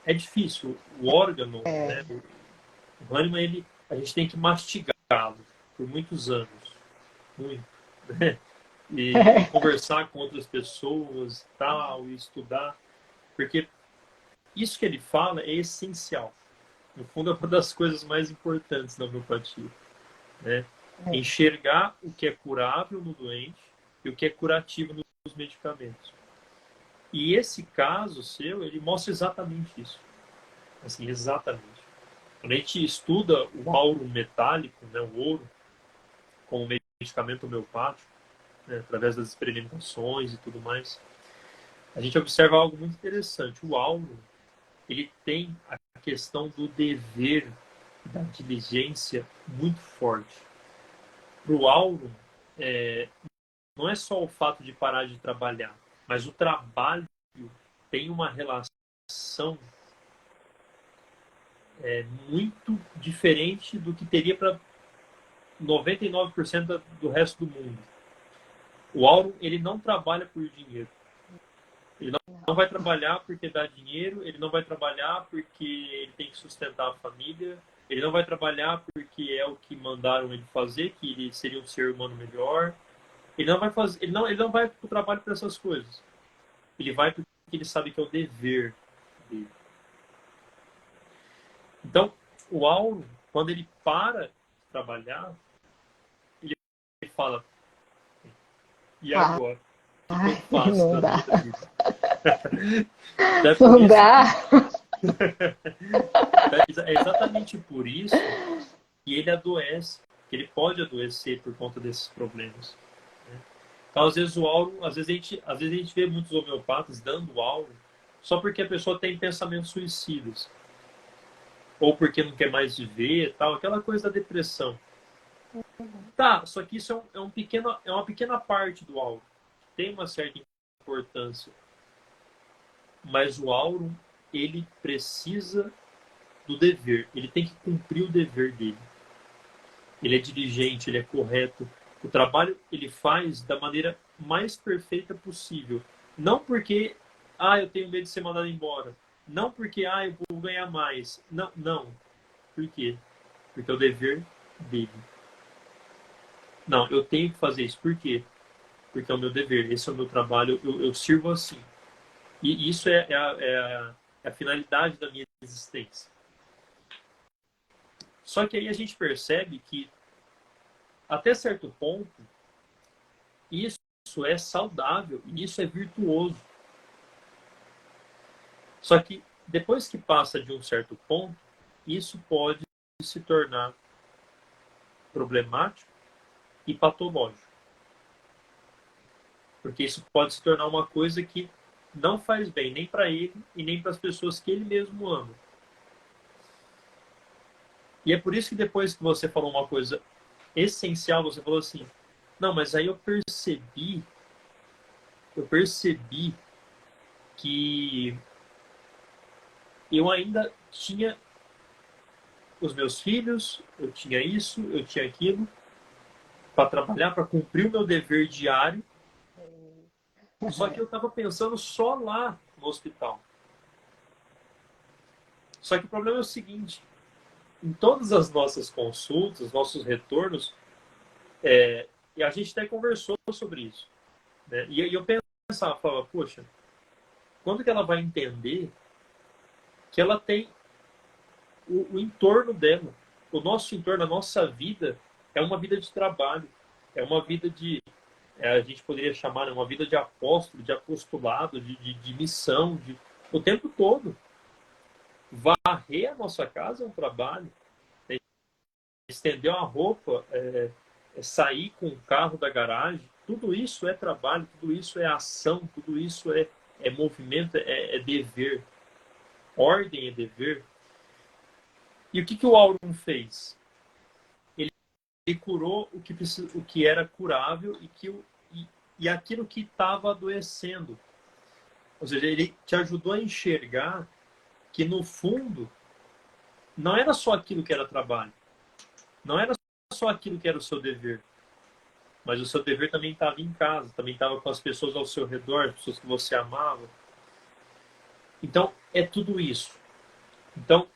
A: É difícil. O órgão, né, o Hahnemann, a gente tem que mastigá-lo por muitos anos. Muito. Né? E conversar com outras pessoas tal, e estudar. Porque isso que ele fala é essencial. No fundo, é uma das coisas mais importantes da homeopatia. Né? Enxergar o que é curável no doente e o que é curativo nos medicamentos. E esse caso seu, ele mostra exatamente isso. Assim, exatamente. Quando a gente estuda o auro metálico, né, o ouro, como medicamento homeopático, né, através das experimentações e tudo mais, a gente observa algo muito interessante. O auro, ele tem a questão do dever, da diligência muito forte. Para o auro, não é só o fato de parar de trabalhar, mas o trabalho tem uma relação muito diferente do que teria para 99% do resto do mundo. O Auro, ele não trabalha por dinheiro. Ele não vai trabalhar porque dá dinheiro, ele não vai trabalhar porque ele tem que sustentar a família, ele não vai trabalhar porque é o que mandaram ele fazer, que ele seria um ser humano melhor. Ele não vai fazer, ele não vai para o trabalho para essas coisas. Ele vai porque ele sabe que é o dever dele. Então, o Auro, quando ele para de trabalhar, ele fala: e agora? O que eu faço
C: Não
A: da
C: dá.
A: minha vida? Então, é por
C: Não
A: isso
C: dá.
A: é exatamente por isso que ele adoece, que ele pode adoecer por conta desses problemas. Né? Então, às vezes o auro, às vezes a gente vê muitos homeopatas dando auro só porque a pessoa tem pensamentos suicidas ou porque não quer mais viver, tal, aquela coisa da depressão. Tá, só que isso é uma pequena parte do auro. Tem uma certa importância, mas o auro ele precisa do dever, ele tem que cumprir o dever dele. Ele é diligente, ele é correto. O trabalho ele faz da maneira mais perfeita possível. Não porque, eu tenho medo de ser mandado embora. Não porque, eu vou ganhar mais. Não, não. Por quê? Porque é o dever dele. Não, eu tenho que fazer isso. Por quê? Porque é o meu dever. Esse é o meu trabalho. Eu sirvo assim. E isso é a finalidade da minha existência. Só que aí a gente percebe que, até certo ponto, isso é saudável e isso é virtuoso. Só que depois que passa de um certo ponto, isso pode se tornar problemático e patológico. Porque isso pode se tornar uma coisa que não faz bem nem para ele e nem para as pessoas que ele mesmo ama. E é por isso que depois que você falou uma coisa essencial, você falou assim: não, mas aí eu percebi que eu ainda tinha os meus filhos, eu tinha isso, eu tinha aquilo, para trabalhar, para cumprir o meu dever diário. Só que eu estava pensando só lá no hospital. Só que o problema é o seguinte: em todas as nossas consultas, nossos retornos, e a gente até conversou sobre isso, né? E eu pensava, falava, poxa, quando que ela vai entender que ela tem o entorno dela, o nosso entorno, a nossa vida é uma vida de trabalho, é uma vida de, a gente poderia chamar, né, uma vida de apóstolo, de apostolado, de missão, o tempo todo. Varrer a nossa casa é um trabalho, né? Estender uma roupa, sair com o carro da garagem, tudo isso é trabalho, tudo isso é ação, tudo isso é movimento, é dever. Ordem é dever. E o que o Auron fez? Ele curou o que era curável e aquilo que estava adoecendo. Ou seja, ele te ajudou a enxergar que, no fundo, não era só aquilo que era trabalho. Não era só aquilo que era o seu dever. Mas o seu dever também estava em casa, também estava com as pessoas ao seu redor, as pessoas que você amava. Então, é tudo isso. Então,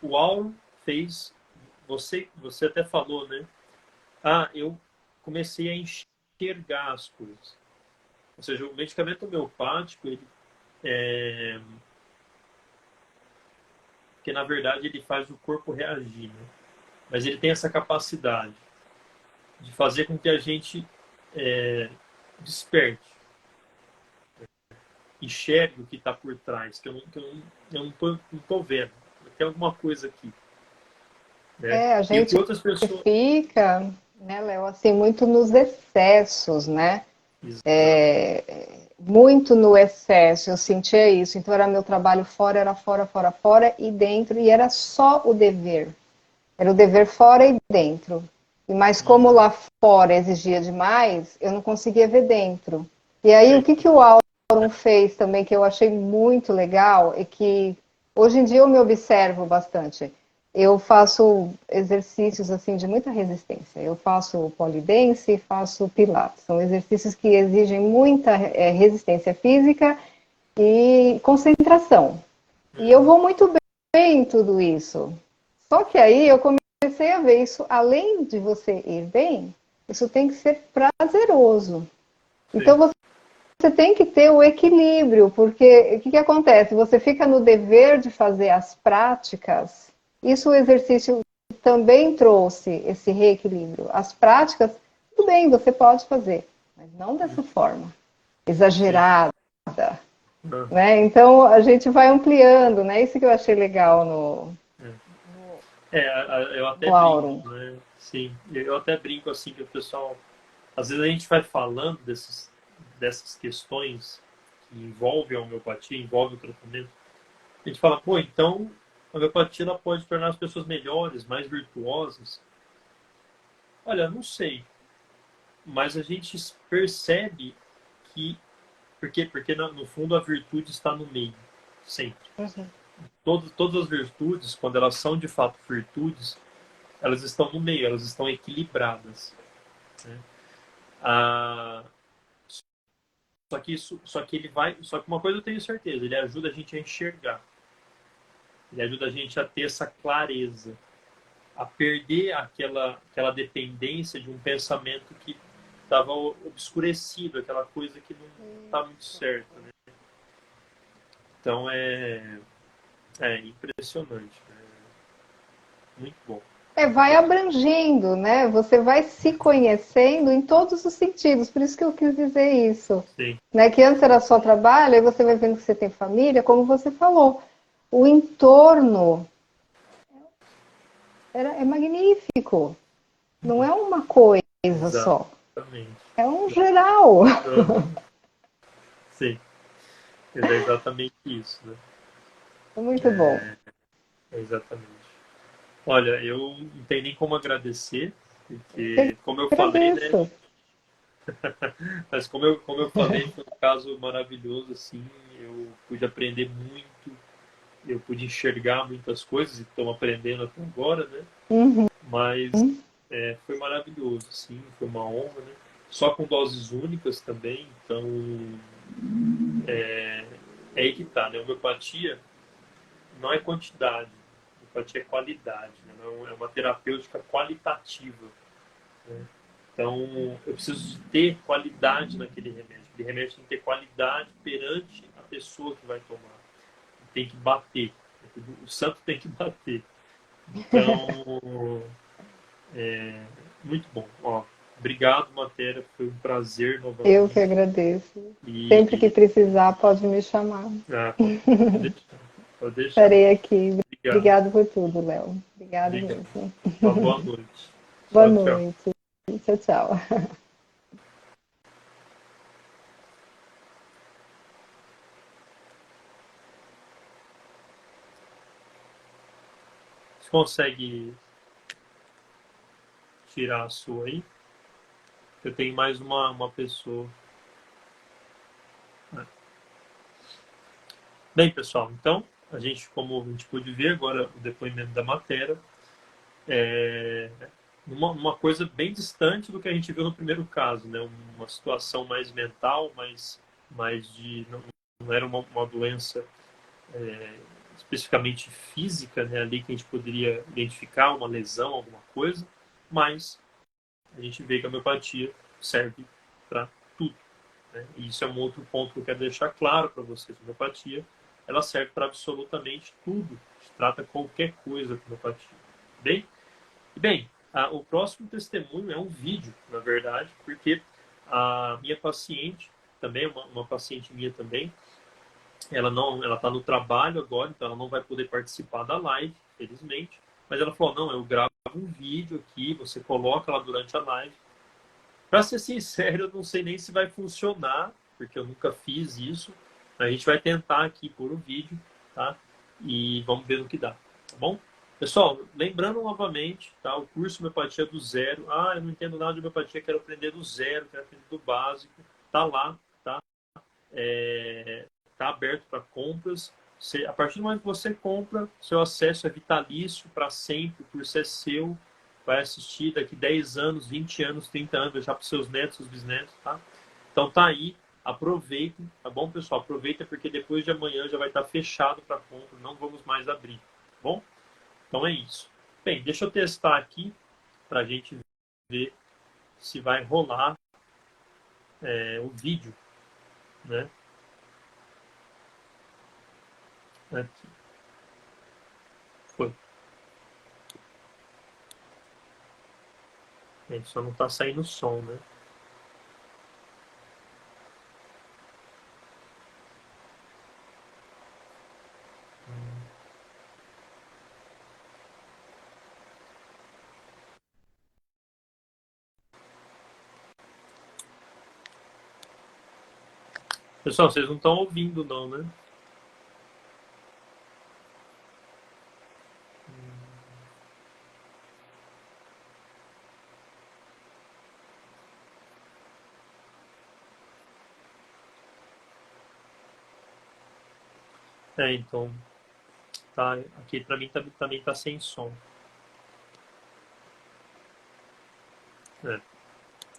A: o Auron fez... Você até falou, né? Eu comecei a enxergar as coisas. Ou seja, o medicamento homeopático, que na verdade ele faz o corpo reagir, né? Mas ele tem essa capacidade de fazer com que a gente desperte, enxergue o que está por trás, que eu não tô vendo. Tem alguma coisa aqui, né?
C: A
A: E o que
C: gente
A: outras pessoas...
C: fica, né, Léo, assim, muito nos excessos, né? Muito no excesso, eu sentia isso. Então era meu trabalho fora, era fora, fora, fora e dentro, e era só o dever. Era o dever fora e dentro. Mas como lá fora exigia demais, eu não conseguia ver dentro. E aí o que o Auron fez também, que eu achei muito legal, é que hoje em dia eu me observo bastante. Eu faço exercícios assim de muita resistência. Eu faço polidense e faço pilates. São exercícios que exigem muita resistência física e concentração. E eu vou muito bem em tudo isso. Só que aí eu comecei a ver isso, além de você ir bem, isso tem que ser prazeroso. Então você tem que ter o equilíbrio, porque o que acontece? Você fica no dever de fazer as práticas. Isso o exercício também trouxe esse reequilíbrio. As práticas, tudo bem, você pode fazer, mas não dessa forma exagerada. Né? Então a gente vai ampliando, né? Isso que eu achei legal
A: eu até
C: no Auron.
A: brinco, né? Sim, eu até brinco assim que o pessoal... Às vezes a gente vai falando dessas questões que envolvem a homeopatia, envolvem o tratamento. A gente fala, pô, então a homeopatia ela pode tornar as pessoas melhores, mais virtuosas. Olha, não sei. Mas a gente percebe que... Porque no fundo a virtude está no meio, sempre.
C: Uhum.
A: Todas as virtudes, quando elas são de fato virtudes, elas estão no meio, elas estão equilibradas, né? Só que uma coisa eu tenho certeza, ele ajuda a gente a enxergar, ele ajuda a gente a ter essa clareza, a perder aquela dependência de um pensamento que estava obscurecido, aquela coisa que não está muito certa, né? Então é impressionante, né? Muito bom.
C: Vai abrangendo, né? Você vai se conhecendo em todos os sentidos. Por isso que eu quis dizer isso.
A: Sim.
C: Né? Que antes era só trabalho, aí você vai vendo que você tem família, como você falou. O entorno é magnífico. Não é uma coisa só.
A: Exatamente.
C: É um geral.
A: Sim. É exatamente isso, né?
C: Muito bom.
A: Exatamente. Olha, eu não tenho nem como agradecer, porque, como eu falei, né? Mas como eu falei, foi um caso maravilhoso, assim, eu pude aprender muito, eu pude enxergar muitas coisas e estou aprendendo até agora, né?
C: Uhum.
A: Mas foi maravilhoso, assim, foi uma honra, né? Só com doses únicas também, então é aí que tá, né? Homeopatia não é quantidade, homeopatia é qualidade, né? É uma terapêutica qualitativa, né? Então, eu preciso ter qualidade naquele remédio. Aquele remédio tem que ter qualidade perante a pessoa que vai tomar. Tem que bater. O santo tem que bater. Então, muito bom. Ó, obrigado, Matéria. Foi um prazer
C: Eu que
A: novamente.
C: agradeço. Sempre que
A: E
C: precisar, pode me chamar.
A: pode deixar. Pode deixar.
C: Estarei aqui.
A: Obrigado.
C: Obrigado por tudo, Léo. Obrigado
A: Obrigado.
C: mesmo.
A: Uma boa noite.
C: Boa
A: Tchau, tchau.
C: noite. Tchau, tchau.
A: Você consegue tirar a sua aí? Eu tenho mais uma pessoa. Bem, pessoal, então, como a gente pôde ver agora o depoimento da Matéria, é uma coisa bem distante do que a gente viu no primeiro caso, né? Uma situação mais mental, mais de... Não era uma doença especificamente física, né? Ali que a gente poderia identificar uma lesão, alguma coisa, mas a gente vê que a homeopatia serve para tudo. Né? E isso é um outro ponto que eu quero deixar claro para vocês. A homeopatia, ela serve para absolutamente tudo. A gente trata qualquer coisa com homeopatia. Bem, o próximo testemunho é um vídeo, na verdade, porque a minha paciente, também uma paciente minha também, ela está no trabalho agora, então ela não vai poder participar da live, felizmente. Mas ela falou, não, eu gravo um vídeo aqui, você coloca lá durante a live. Para ser sincero, eu não sei nem se vai funcionar, porque eu nunca fiz isso. A gente vai tentar aqui por o vídeo, tá? E vamos ver no que dá, tá bom? Pessoal, lembrando novamente, tá? O curso Homeopatia do Zero. Eu não entendo nada de homeopatia, quero aprender do zero, quero aprender do básico. Tá lá, tá? Tá aberto para compras. A partir do momento que você compra, seu acesso é vitalício para sempre, o curso é seu. Vai assistir daqui 10 anos, 20 anos, 30 anos, deixar para os seus netos, seus bisnetos, tá? Então tá aí, aproveitem, tá bom, pessoal? Aproveita porque depois de amanhã já vai estar fechado para compra, não vamos mais abrir, tá bom? Então é isso. Bem, deixa eu testar aqui para a gente ver se vai rolar o vídeo, né? Aqui. Foi. Só não está saindo som, né? Pessoal, vocês não estão ouvindo não, né? Então, tá, aqui para mim também tá sem som.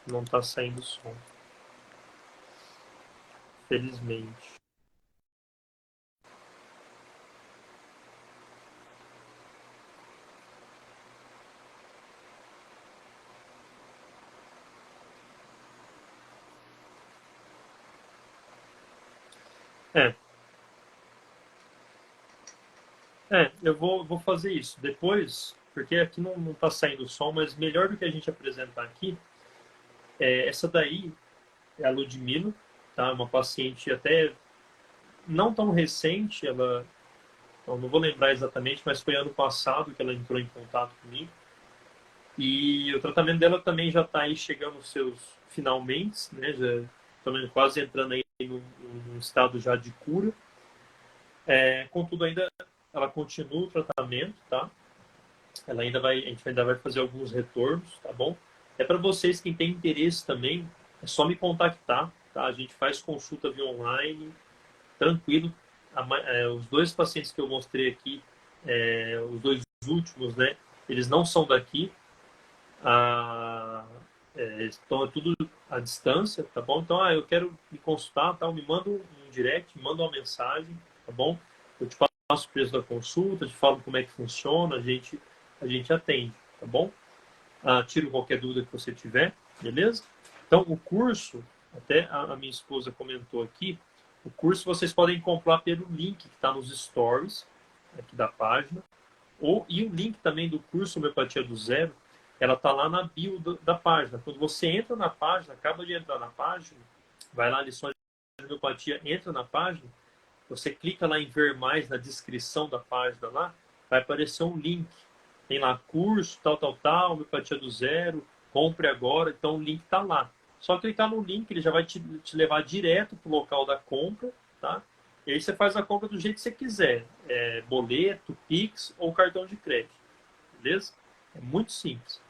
A: Não tá saindo som. Felizmente. É, eu vou fazer isso. Depois, porque aqui não tá saindo som, mas melhor do que a gente apresentar aqui, essa daí é a Ludmilla, tá? Uma paciente até não tão recente, eu não vou lembrar exatamente, mas foi ano passado que ela entrou em contato comigo. E o tratamento dela também já está aí chegando aos seus finalmente, né? Já também quase entrando aí num estado já de cura. Contudo, ainda ela continua o tratamento, tá? A gente ainda vai fazer alguns retornos, tá bom? Para vocês que têm interesse também, é só me contactar, tá? A gente faz consulta via online, tranquilo. Os dois pacientes que eu mostrei aqui, os dois últimos, né? Eles não são daqui, estão tudo à distância, tá bom? Então, eu quero me consultar, tá? Me manda um direct, me manda uma mensagem, tá bom? Eu te passo o preço da consulta, te falo como é que funciona, a gente atende, tá bom? Tiro qualquer dúvida que você tiver. Beleza? Então, o curso, até a minha esposa comentou aqui, o curso vocês podem comprar pelo link que está nos stories aqui da página, e o link também do curso Homeopatia do Zero, ela está lá na bio da página. Quando você entra na página, acaba de entrar na página, vai lá, lições de homeopatia, entra na página, você clica lá em ver mais na descrição da página lá, vai aparecer um link. Tem lá curso, tal, homeopatia do zero, compre agora, então o link está lá. Só clicar no link, ele já vai te levar direto para o local da compra, tá? E aí você faz a compra do jeito que você quiser. Boleto, Pix ou cartão de crédito. Beleza? É muito simples.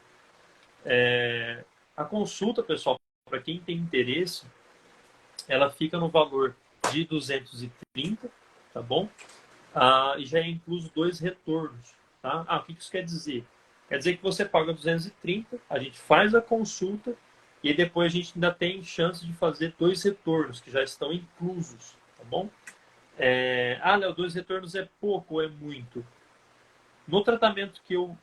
A: A consulta, pessoal, para quem tem interesse, ela fica no valor de 230, tá bom? E já é incluso 2 retornos, tá? O que isso quer dizer? Quer dizer que você paga 230, a gente faz a consulta e depois a gente ainda tem chance de fazer 2 retornos, que já estão inclusos, tá bom? Léo, 2 retornos é pouco ou é muito? No tratamento que eu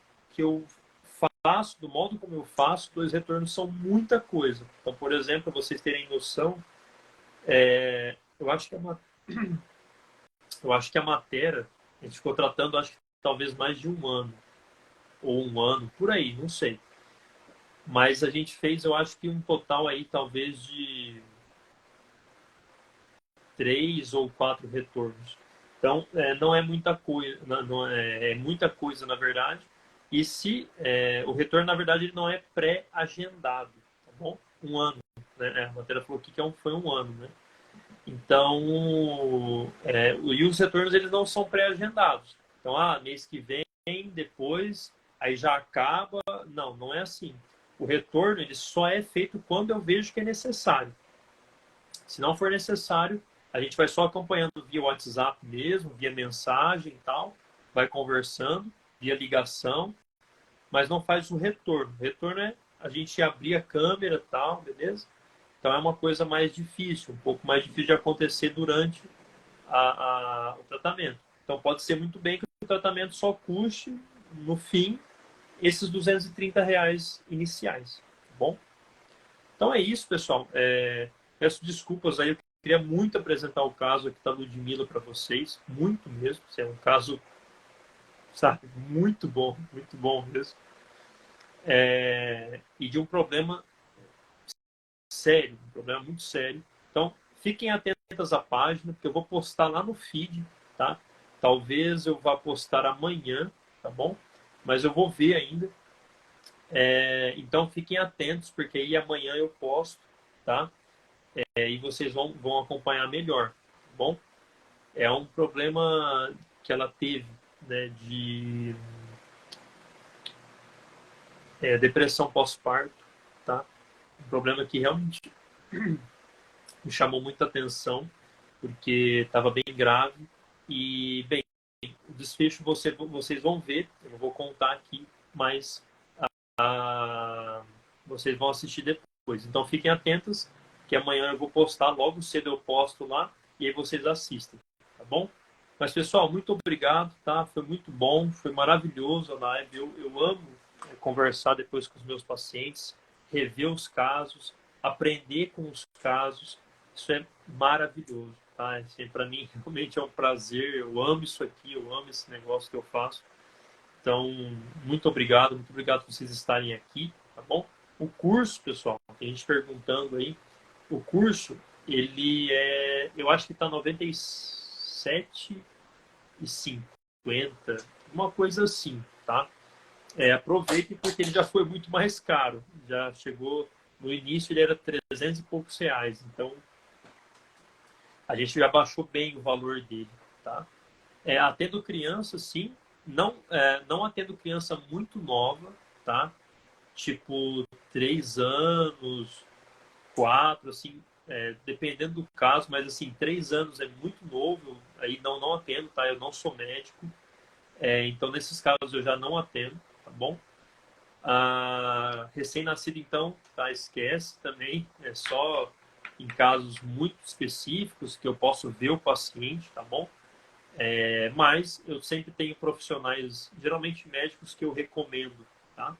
A: faço, do modo como eu faço, 2 retornos são muita coisa. Então, por exemplo, para vocês terem noção, eu acho que a matéria, a gente ficou tratando, acho que talvez mais de 1 ano. Ou 1 ano, por aí, não sei. Mas a gente fez, eu acho que um total aí, talvez de 3 ou 4 retornos. Então, não é muita coisa, não é muita coisa, na verdade. E se o retorno, na verdade, ele não é pré-agendado, tá bom? 1 ano, né? A matéria falou aqui que foi 1 ano, né? Então, e os retornos, eles não são pré-agendados. Então, mês que vem, depois, aí já acaba. Não, não é assim. O retorno, ele só é feito quando eu vejo que é necessário. Se não for necessário, a gente vai só acompanhando via WhatsApp mesmo, via mensagem e tal, vai conversando, via ligação, mas não faz o retorno. O retorno é a gente abrir a câmera e tal, beleza? Então é uma coisa mais difícil, um pouco mais difícil de acontecer durante o tratamento. Então pode ser muito bem que o tratamento só custe, no fim, esses R$ 230 iniciais, tá bom? Então é isso, pessoal. Peço desculpas aí, eu queria muito apresentar o caso aqui da Ludmila para vocês, muito mesmo. É um caso, sabe, muito bom mesmo. E de um problema sério, um problema muito sério. Então, fiquem atentos à página, porque eu vou postar lá no feed, tá? Talvez eu vá postar amanhã, tá bom? Mas eu vou ver ainda. Então, fiquem atentos, porque aí amanhã eu posto, tá? E vocês vão acompanhar melhor, tá bom? É um problema que ela teve, né, de depressão pós-parto, tá? Um problema que realmente me chamou muita atenção, porque estava bem grave. E, bem, o desfecho vocês vão ver, eu não vou contar aqui, mas vocês vão assistir depois. Então, fiquem atentos, que amanhã eu vou postar, logo cedo eu posto lá, e aí vocês assistem, tá bom? Mas, pessoal, muito obrigado, tá? Foi muito bom, foi maravilhoso a live. Eu amo conversar depois com os meus pacientes, rever os casos, aprender com os casos. Isso é maravilhoso, tá? Assim, para mim, realmente é um prazer. Eu amo isso aqui, eu amo esse negócio que eu faço. Então, muito obrigado por vocês estarem aqui, tá bom? O curso, pessoal, tem gente perguntando aí, o curso, ele eu acho que está 97,50, uma coisa assim, tá? Aproveitem, porque ele já foi muito mais caro, já chegou, no início ele era 300 e poucos reais, então a gente já baixou bem o valor dele, tá? Atendo criança, sim, não atendo criança muito nova, tá? Tipo 3 anos, 4, assim, dependendo do caso, mas assim, 3 anos é muito novo, aí não atendo, tá? Eu não sou médico, então nesses casos eu já não atendo, tá bom? Recém-nascido, então, tá? Esquece também, é só em casos muito específicos que eu posso ver o paciente, tá bom? Mas eu sempre tenho profissionais, geralmente médicos, que eu recomendo, tá?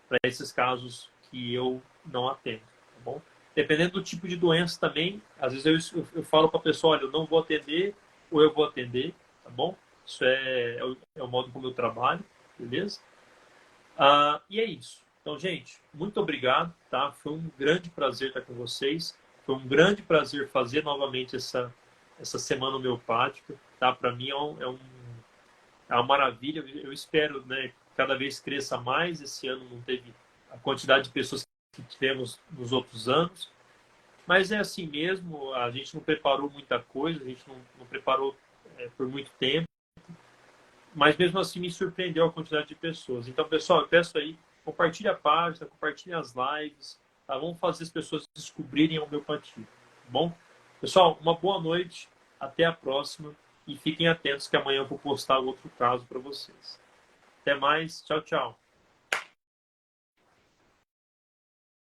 A: Para esses casos que eu não atendo, tá bom? Dependendo do tipo de doença também, às vezes eu falo para a pessoa, olha, eu não vou atender ou eu vou atender, tá bom? Isso é o modo como eu trabalho, beleza? E é isso. Então, gente, muito obrigado, tá? Foi um grande prazer estar com vocês. Foi um grande prazer fazer novamente essa semana homeopática, tá? Para mim é uma maravilha. Eu espero, né, que cada vez cresça mais. Esse ano não teve a quantidade de pessoas que tivemos nos outros anos, mas é assim mesmo. A gente não preparou muita coisa, a gente não preparou por muito tempo, mas mesmo assim me surpreendeu a quantidade de pessoas. Então, pessoal, eu peço aí, compartilhe a página, compartilhe as lives, tá? Vamos fazer as pessoas descobrirem a homeopatia, tá bom? Pessoal, uma boa noite, até a próxima e fiquem atentos que amanhã eu vou postar outro caso para vocês. Até mais, tchau, tchau.